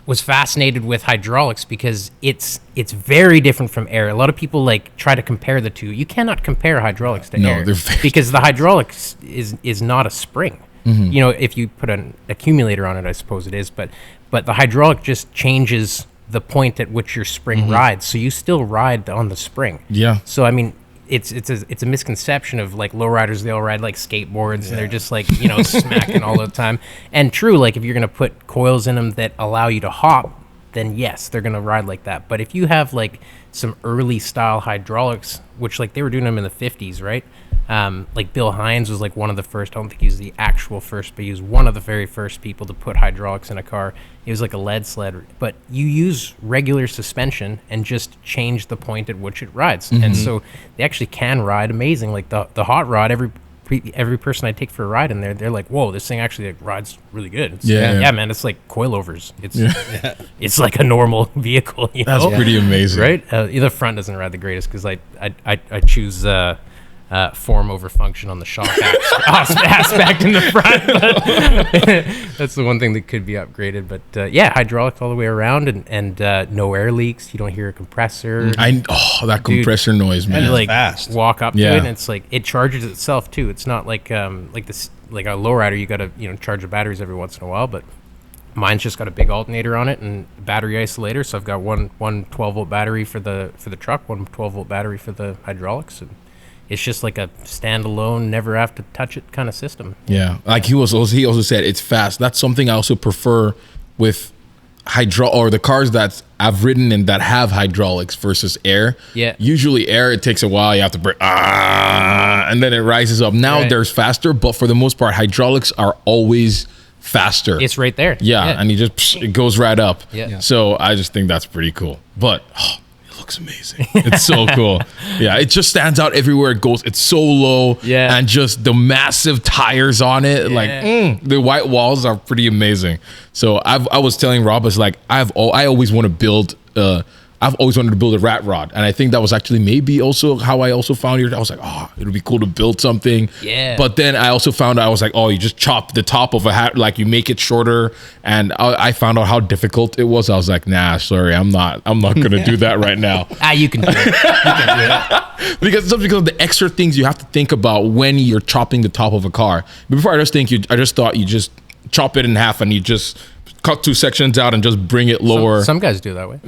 was fascinated with hydraulics because it's very different from air. A lot of people like try to compare the two. You cannot compare hydraulics to air they're very because the hydraulics is not a spring. You know, if you put an accumulator on it, I suppose it is, but the hydraulic just changes the point at which your spring rides, so you still ride on the spring. Yeah. So I mean, it's a misconception of like lowriders. They all ride like skateboards and they're just like smacking all the time. And true, like if you're gonna put coils in them that allow you to hop, then yes, they're gonna ride like that. But if you have like some early style hydraulics, which like they were doing them in the 50s, right? Like Bill Hines was like one of the first. I don't think he was the actual first, but he was one of the very first people to put hydraulics in a car. It was like a lead sled, but you use regular suspension and just change the point at which it rides, and so they actually can ride amazing. Like the hot rod, every person I take for a ride in there, they're like, "Whoa, this thing actually like, rides really good." It's, yeah, man, it's like coilovers. It's like a normal vehicle. That's pretty amazing. Right? The front doesn't ride the greatest because I choose form over function on the shock aspect in the front. But that's the one thing that could be upgraded. But yeah, hydraulic all the way around and no air leaks. You don't hear a compressor. That compressor noise, man. You like fast. walk up to Yeah. it and it's like it charges itself too. It's not like this like a lowrider. You got to charge the batteries every once in a while, but mine's just got a big alternator on it and battery isolator. So I've got one 12 volt battery for the truck, one 12 volt battery for the hydraulics, and it's just like a standalone, never have to touch it kind of system. Yeah, like he also said it's fast. That's something I also prefer with the cars that I've ridden and that have hydraulics versus air. Yeah. Usually air, it takes a while. You have to break, and then it rises up. Now Right. there's faster, but for the most part, hydraulics are always faster. It's right there. Yeah, and it goes right up. Yeah. So I just think that's pretty cool. But it looks amazing. It's so cool. Yeah, it just stands out everywhere it goes. It's so low. Yeah. And just the massive tires on it. Like the white walls are pretty amazing. So I was telling Rob, it's like I always want to build I've always wanted to build a rat rod, and I think that was actually maybe also how I also found it. I was like, it would be cool to build something. Yeah. But then I also found out, I was like, you just chop the top of a hat, like you make it shorter, and I found out how difficult it was. I was like, nah, sorry, I'm not gonna do that right now. You can do it. You can do it. because of the extra things you have to think about when you're chopping the top of a car. Before I just thought you just chop it in half and you just cut 2 sections out and just bring it lower. Some guys do that way.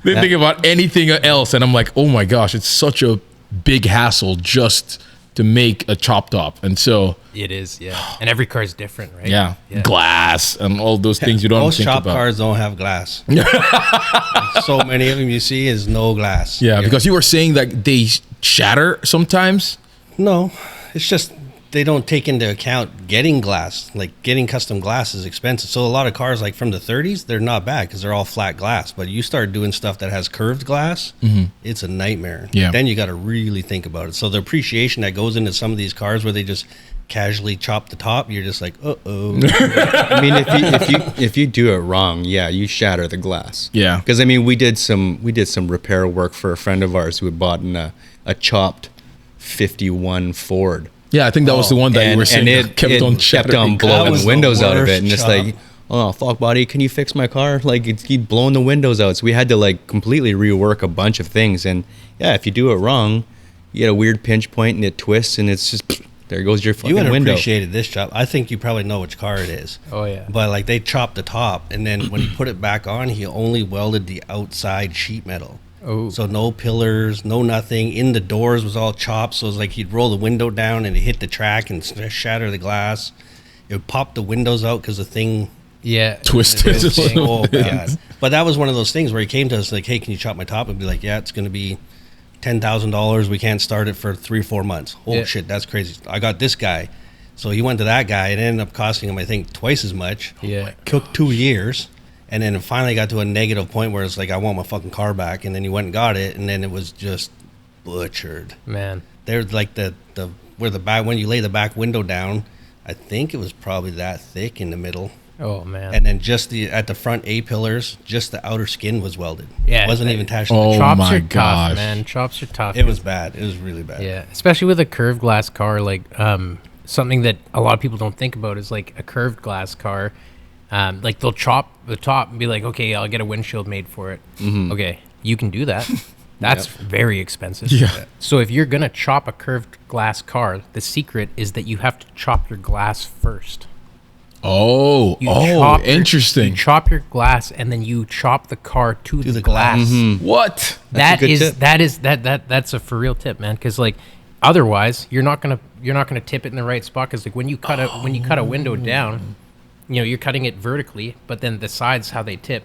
They think about anything else, and I'm like, oh my gosh, it's such a big hassle just to make a chop top. And so It is, yeah. And every car is different, right? yeah, glass and all those things you don't Most think shop about. cars don't have glass. So many of them you see is no glass. Yeah, because you were saying that they shatter sometimes. No, it's just they don't take into account getting glass. Like getting custom glass is expensive. So a lot of cars like from the 30s, they're not bad because they're all flat glass. But you start doing stuff that has curved glass, it's a nightmare. Yeah. Then you got to really think about it. So the appreciation that goes into some of these cars where they just casually chop the top, you're just like, uh-oh. I mean, if you do it wrong, yeah, you shatter the glass. Yeah. Because I mean, we did some repair work for a friend of ours who had bought a chopped 51 Ford. Yeah, I think that was the one that you were saying it kept on shattering. blowing was the the windows out of worst it, and it's job. like, oh fuck, buddy, can you fix my car? Like it's keep blowing the windows out. So we had to like completely rework a bunch of things. And yeah, if you do it wrong, you get a weird pinch point and it twists, and it's just there goes your fucking You would have window. appreciated this job. I think you probably know which car it is. Oh, yeah. But like they chopped the top, and then when he put it back on, he only welded the outside sheet metal. Oh. So no pillars, no nothing. In the doors was all chopped. So it was like he'd roll the window down and it hit the track and shatter the glass. It would pop the windows out because the thing Yeah. Twisted. it was a little so bit. bad. But that was one of those things where he came to us like, hey, can you chop my top? And be like, yeah, it's going to be $10,000. We can't start it for 3 or 4 months. Oh, Yeah. shit, that's crazy. I got this guy. So he went to that guy. It ended up costing him, I think, twice as much. Yeah. Took 2 years. And then it finally got to a negative point where it's like, I want my fucking car back. And then he went and got it. And then it was just butchered. Man. There's like the where the back, when you lay the back window down, I think it was probably that thick in the middle. Oh, man. And then just at the front A-pillars, just the outer skin was welded. Yeah, It wasn't that- even attached to Oh the Chops my are gosh. tough, man. Chops are tough. It was bad. It was really bad. Yeah, especially with a curved glass car. Like something that a lot of people don't think about is like a curved glass car. Like they'll chop the top and be like, okay, I'll get a windshield made for it. Okay, you can do that. That's very expensive. Yeah. So if you're gonna chop a curved glass car, the secret is that you have to chop your glass first. Oh, chop your- interesting. You chop your glass and then you chop the car to the the glass. glass. What? That a good is tip. that's a for real tip, man. Because like otherwise, you're not gonna tip it in the right spot. Because like when you cut a window down, you know you're cutting it vertically, but then the sides how they tip,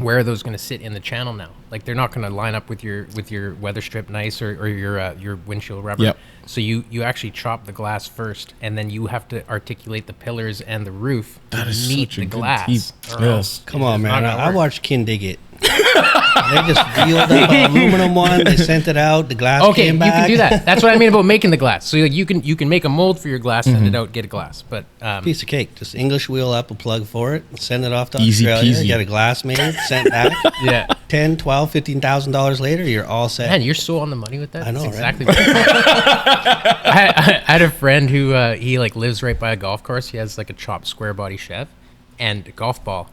where are those gonna sit in the channel now? Like they're not gonna line up with your weather strip nice or your windshield rubber. Yep. So you actually chop the glass first, and then you have to articulate the pillars and the roof to is meet such a the good glass. tip. or Yes. else Come it's on, not man. gonna I work. watched Kin dig it. They just peeled up an aluminum one. They sent it out. The glass Okay, came you back. can do that. That's what I mean about making the glass. So like you can make a mold for your glass, send it out, get a glass. But Piece of cake. Just English wheel up a plug for it. Send it off to Easy Australia. peasy. Get a glass made. Sent back. yeah, $10,000, $12,000, $15,000 later, you're all set. man, you're so on the money with that. I know, That's right? exactly. What I had a friend who he like lives right by a golf course. He has like a chopped square body Chev, and a golf ball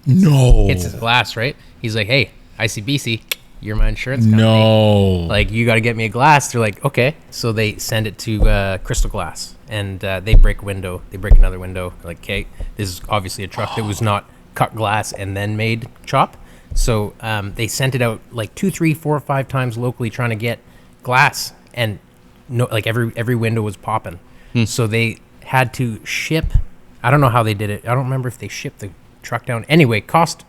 No. hits his glass. Right? He's like, hey, ICBC, you're my insurance company. No. Like you got to get me a glass. They're like, okay. So they send it to Crystal Glass, and they break a window. They break another window. Like, okay, this is obviously a truck that was not cut glass and then made chop. So they sent it out like 2, 3, 4, 5 times locally, trying to get glass, and no, like every window was popping. So they had to ship. I don't know how they did it. I don't remember if they shipped the truck down. Anyway, cost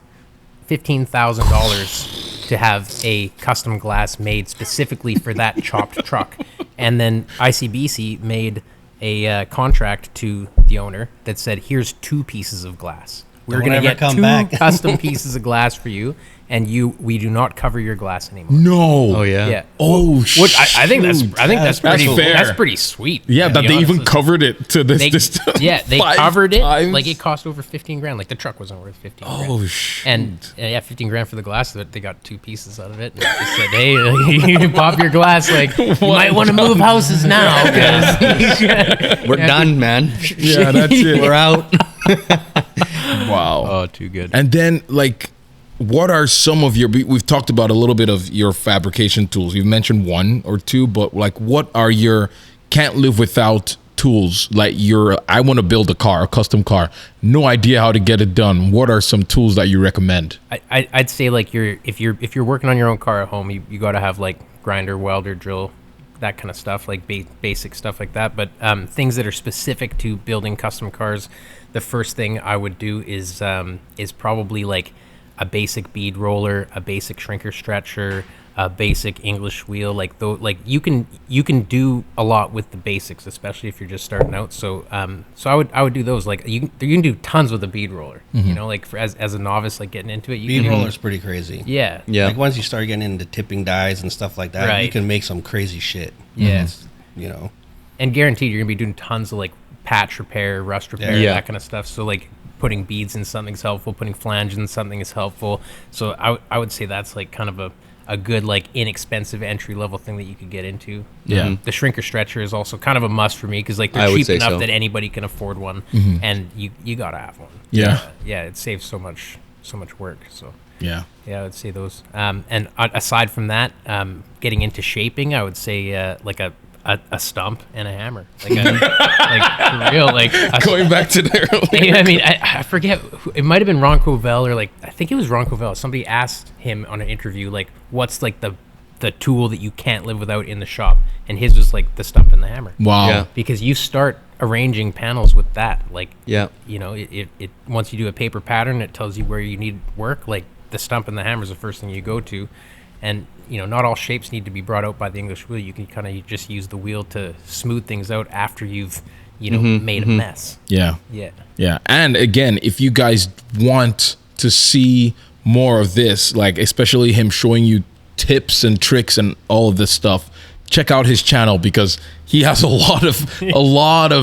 $15,000 to have a custom glass made specifically for that chopped truck, and then ICBC made a contract to the owner that said, "Here's 2 pieces of glass. We're going to get 2 custom pieces of glass for you, and we do not cover your glass anymore." No. Oh yeah. Yeah. Oh, Which I think that's pretty fair. That's pretty sweet. Yeah, to that be they honest even with you. covered it to this. Yeah, they 5 covered it. times. Like it cost over 15 grand. Like the truck wasn't worth 15 grand. Oh shit. And 15 grand for the glass. They got 2 pieces out of it. And they said, "Hey, you can pop your glass. Like you might want to move houses now because We're done, man. Yeah, that's it. We're out. Wow. Oh, too good. And then, like, what are some of your? We've talked about a little bit of your fabrication tools. You've mentioned 1 or 2, but like, what are your can't live without tools? Like, I want to build a custom car. No idea how to get it done. What are some tools that you recommend? I'd say like if you're working on your own car at home, you got to have like grinder, welder, drill, that kind of stuff, like basic stuff like that. But things that are specific to building custom cars, the first thing I would do is probably like a basic bead roller, a basic shrinker stretcher, a basic English wheel. Like you can do a lot with the basics, especially if you're just starting out. So I would do those. Like you can do tons with a bead roller. You know, like as a novice, like getting into it. Bead roller's pretty crazy. Yeah. Yeah. Like once you start getting into tipping dies and stuff like that, Right. you can make some crazy shit. Yeah. You know. And guaranteed you're gonna be doing tons of like patch repair, rust repair, Yeah. that kind of stuff. So like putting beads in something's helpful, putting flange in something is helpful. So I would say that's like kind of a good like inexpensive entry level thing that you could get into. Yeah. The shrinker stretcher is also kind of a must for me because like I they're would cheap say enough so. that anybody can afford one, and you gotta have one. Yeah. Yeah, it saves so much work. So Yeah. yeah, I would say those. And aside from that, getting into shaping, I would say like a stump and a hammer, like for real, like Going back to there. I mean, I forget. It might have been Ron Covell or like I think it was Ron Covell. Somebody asked him on an interview like, "What's like the tool that you can't live without in the shop?" And his was like the stump and the hammer. Wow. Yeah. Because you start arranging panels with that, like Yeah. you know, it once you do a paper pattern, it tells you where you need work. Like the stump and the hammer is the first thing you go to, and you know, not all shapes need to be brought out by the English wheel. You can kind of just use the wheel to smooth things out after you've, you know, made a mess. Yeah. Yeah. Yeah. And again, if you guys want to see more of this, like especially him showing you tips and tricks and all of this stuff, check out his channel because he has a lot of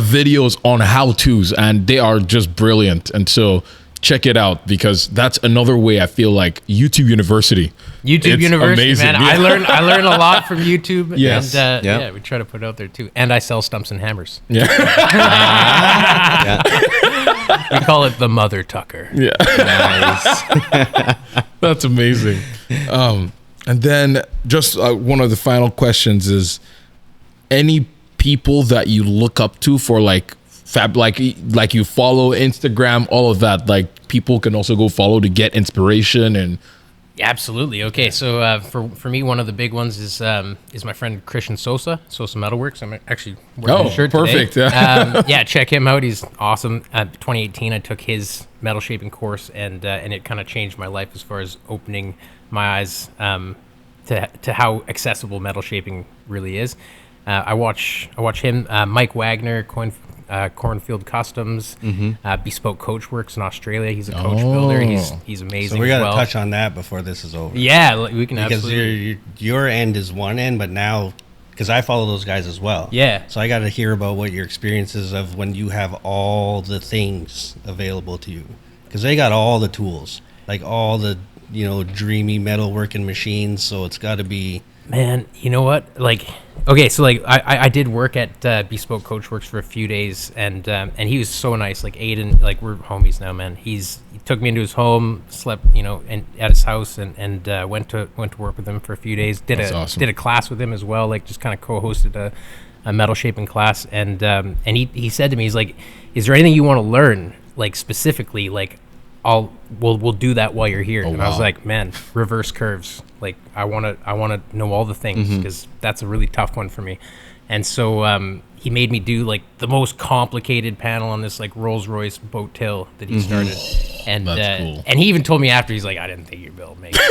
videos on how-tos and they are just brilliant. And so check it out because that's another way I feel like YouTube University. YouTube University, amazing. man. Yeah. I learn a lot from YouTube. Yes. And Yeah. yeah, we try to put it out there too. And I sell stumps and hammers. Yeah. We call it the Mother Tucker. Yeah. That's amazing. And then just one of the final questions is any people that you look up to for like like you follow Instagram, all of that, like people can also go follow to get inspiration and Absolutely. Okay, so for me, one of the big ones is my friend Christian Sosa Metalworks. I'm actually wearing his shirt perfect. today. Yeah. Yeah, check him out. He's awesome. 2018, I took his metal shaping course, and it kind of changed my life as far as opening my eyes to how accessible metal shaping really is. I watch him, Mike Wagner, Cornfield Customs, Bespoke Coach Works in Australia. He's a coach builder. He's amazing. So we got to as well. touch on that before this is over. Yeah, we can Because absolutely. your end is one end, but now, because I follow those guys as well. Yeah. So I got to hear about what your experiences of when you have all the things available to you, because they got all the tools, like all the dreamy metalworking machines. So it's got to be. Man, you know what? Like, okay, so like I did work at Bespoke Coach Works for a few days, and he was so nice. Like Aiden, like we're homies now, man. He took me into his home, slept, and at his house, and went to work with him for a few days. Did a class with him as well, like just kind of co-hosted a metal shaping class, and he said to me, he's like, is there anything you want to learn, like specifically, like we'll do that while you're here. And I was wow. like, man, reverse curves. Like I want to know all the things because that's a really tough one for me. And so he made me do like the most complicated panel on this like Rolls Royce boat tail that he started. And That's cool. and he even told me after, he's like, I didn't think you'd be able to make it.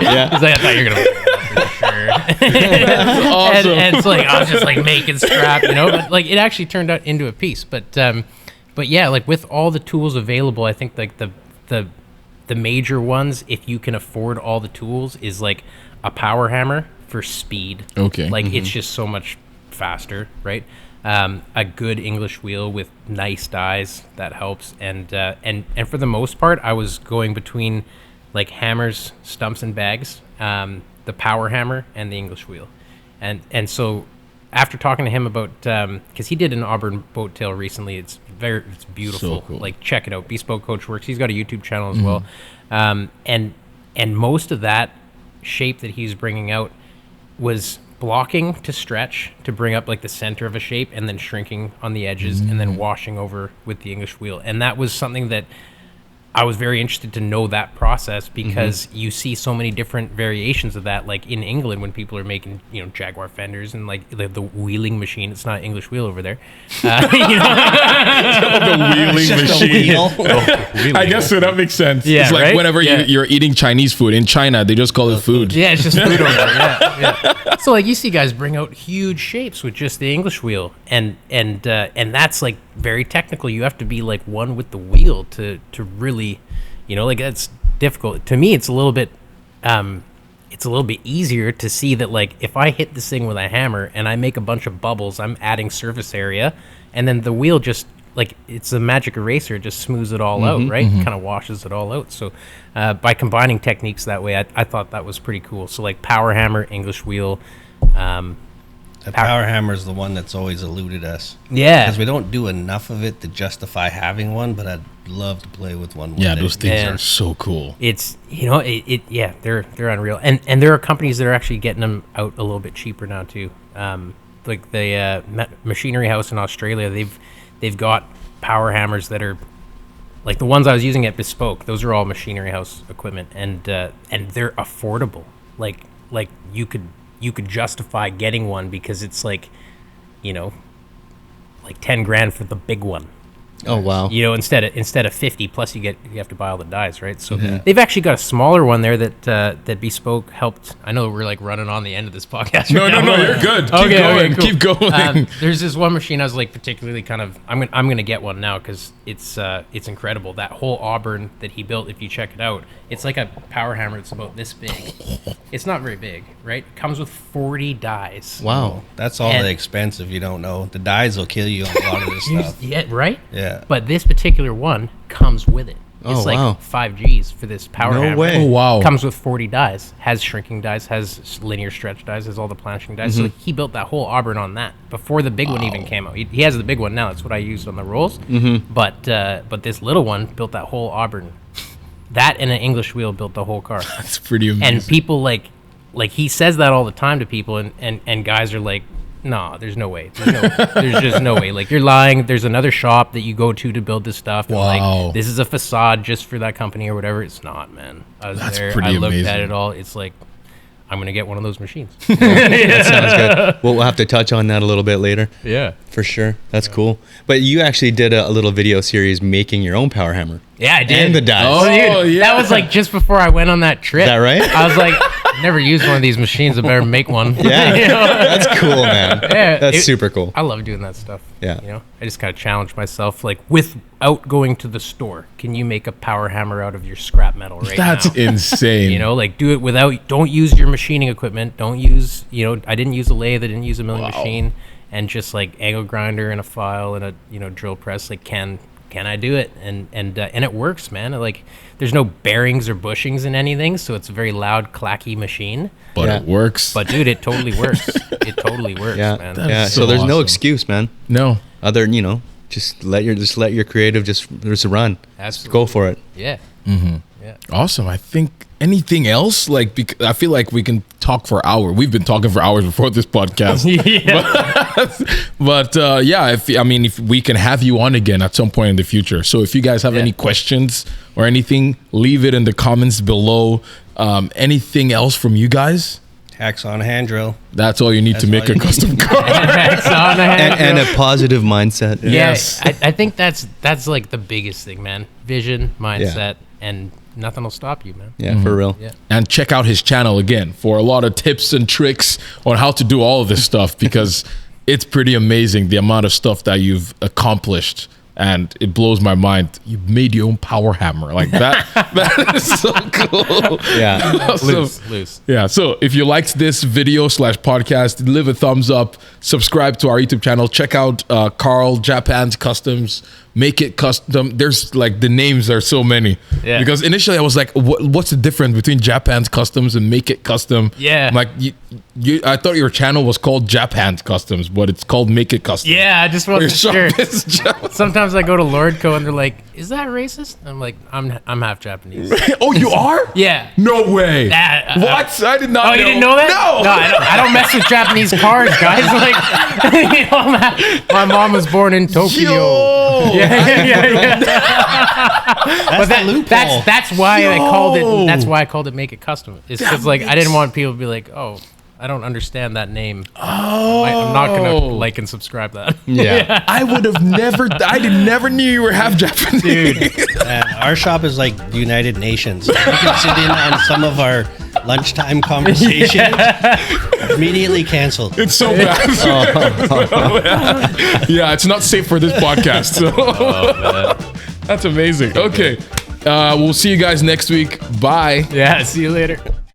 Yeah. He's like, I thought you were gonna make it for sure. That's awesome. And it's like I was just like making scrap, you know. But like it actually turned out into a piece. But yeah, like with all the tools available, I think like the major ones, if you can afford all the tools, is like a power hammer for speed. Okay. Like it's just so much faster, right? A good English wheel with nice dies, that helps. And for the most part, I was going between like hammers, stumps, and bags, the power hammer and the English wheel. And so after talking to him about, because he did an Auburn boat tail recently, it's beautiful. So cool. Like check it out, Bespoke Coach Works. He's got a YouTube channel as well. And most of that shape that he's bringing out was blocking to stretch to bring up like the center of a shape and then shrinking on the edges and then washing over with the English wheel. And that was something that I was very interested to know that process because you see so many different variations of that. Like in England, when people are making, you know, Jaguar fenders and like the wheeling machine, it's not English wheel over there. You know? The wheeling machine. I guess so. That makes sense. Yeah, it's like right? whenever you're eating Chinese food in China, they just call it food. Yeah, it's just food over there. Yeah. So like you see guys bring out huge shapes with just the English wheel, and that's like very technical. You have to be like one with the wheel to really, you know, like that's difficult. To me, it's a little bit easier to see that like if I hit this thing with a hammer and I make a bunch of bubbles, I'm adding surface area, and then the wheel just like it's a magic eraser, it just smooths it all out, right? Kind of washes it all out. So by combining techniques that way, I thought that was pretty cool. So like power hammer, English wheel. The power hammer is the one that's always eluded us. Yeah. Because we don't do enough of it to justify having one, but I'd love to play with one. Yeah, one day. those things Yeah. are so cool. It's, you know, yeah, they're unreal. And there are companies that are actually getting them out a little bit cheaper now too. Like the Machinery House in Australia, they've got power hammers that are like the ones I was using at Bespoke. Those are all Machinery House equipment, and they're affordable. Like you could justify getting one because it's like, you know, like 10 grand for the big one. Oh wow. You know, instead of 50 plus you have to buy all the dies, right? So they've actually got a smaller one there that Bespoke helped. I know we're like running on the end of this podcast. No, right now. you're good. Keep Okay, going. cool. Keep going. There's this one machine I was like particularly kind of I'm gonna get one now because it's incredible. That whole Auburn that he built, if you check it out, it's like a power hammer. It's about this big. It's not very big, right? It comes with 40 dies. Wow. That's all And- the expense if you don't know. The dies will kill you on a lot of this stuff. Yeah, right. Yeah. But this particular one comes with it. It's Oh, like wow. 5 Gs for this power No hammer. way. Oh, wow. Comes with 40 dies, has shrinking dies, has linear stretch dies, has all the planching dies. So he built that whole Auburn on that before the big one even came out. He has the big one now. That's what I used on the rolls. But this little one built that whole Auburn. That and an English wheel built the whole car. That's pretty amazing. And people like he says that all the time to people, and guys are like, no, there's no way. There's just no way. Like, you're lying. There's another shop that you go to build this stuff. And Wow. like, this is a facade just for that company or whatever. It's not, man. I was That's there. pretty I looked amazing. at it all. It's like, I'm going to get one of those machines. That sounds good. We'll have to touch on that a little bit later. Yeah. For sure. That's cool. But you actually did a little video series making your own power hammer. Yeah, I did. And the dies. Oh, Dude, yeah. that was like just before I went on that trip. Is that right? I was like, never used one of these machines. I better make one. Yeah. You know? That's cool, man. Yeah, That's super cool. I love doing that stuff. Yeah. You know, I just kind of challenge myself, like without going to the store, can you make a power hammer out of your scrap metal right That's now? insane. You know, like do it without, don't use your machining equipment. Don't use, you know, I didn't use a lathe. I didn't use a milling machine, and just like angle grinder and a file and a, you know, drill press. Like, can I do it? And it works, man. Like, there's no bearings or bushings in anything, so it's a very loud, clacky machine. but Yeah. it works. But dude, it totally works. It totally works, Yeah. man. That Yeah. is So so there's no awesome. excuse, man. no. Other than, you know, just let your creative just run. Absolutely. Go for it. Yeah. Awesome. I think anything else? Like, I feel like we can talk for hours. We've been talking for hours before this podcast. Yeah. But yeah, if we can have you on again at some point in the future. So if you guys have any questions or anything, leave it in the comments below. Anything else from you guys? Hacks on a hand drill. That's all you need to make a custom car. And a positive mindset. Yes. I think that's like the biggest thing, man. Vision, mindset, and nothing will stop you, man. Yeah, for real. Yeah. And check out his channel again for a lot of tips and tricks on how to do all of this stuff, because it's pretty amazing the amount of stuff that you've accomplished. And it blows my mind. You made your own power hammer like that. That is so cool. Yeah. Loose. Yeah. So if you liked this video / podcast, leave a thumbs up, subscribe to our YouTube channel, check out Carl, Japhands Customs, Make It Custom. There's like, the names are so many. Yeah. Because initially I was like, what's the difference between Japhands Customs and Make It Custom? Yeah. I'm like, I thought your channel was called Japhands Customs, but it's called Make It Custom. Yeah, I just wasn't sure. Sure. Sometimes I go to Lordco and they're like, "Is that racist?" I'm like, "I'm half Japanese." Oh, you are? Yeah. No way. What? I did not know. Oh, you didn't know that? No. I don't mess with Japanese cars, guys. Like, you know, my mom was born in Tokyo. Yo. Yeah. That's the loophole. That's why I called Yo. it. That's why I called it Make It Custom. It's because like I didn't want people to be like, "Oh, I don't understand that name. Oh. I'm not gonna like and subscribe that." Yeah. I would have never knew you were half Japanese. Dude. Our shop is like the United Nations. You can sit in on some of our lunchtime conversations. Immediately canceled. It's so bad. Yeah, it's not safe for this podcast. So. That's amazing. Okay. We'll see you guys next week. Bye. Yeah. See you later.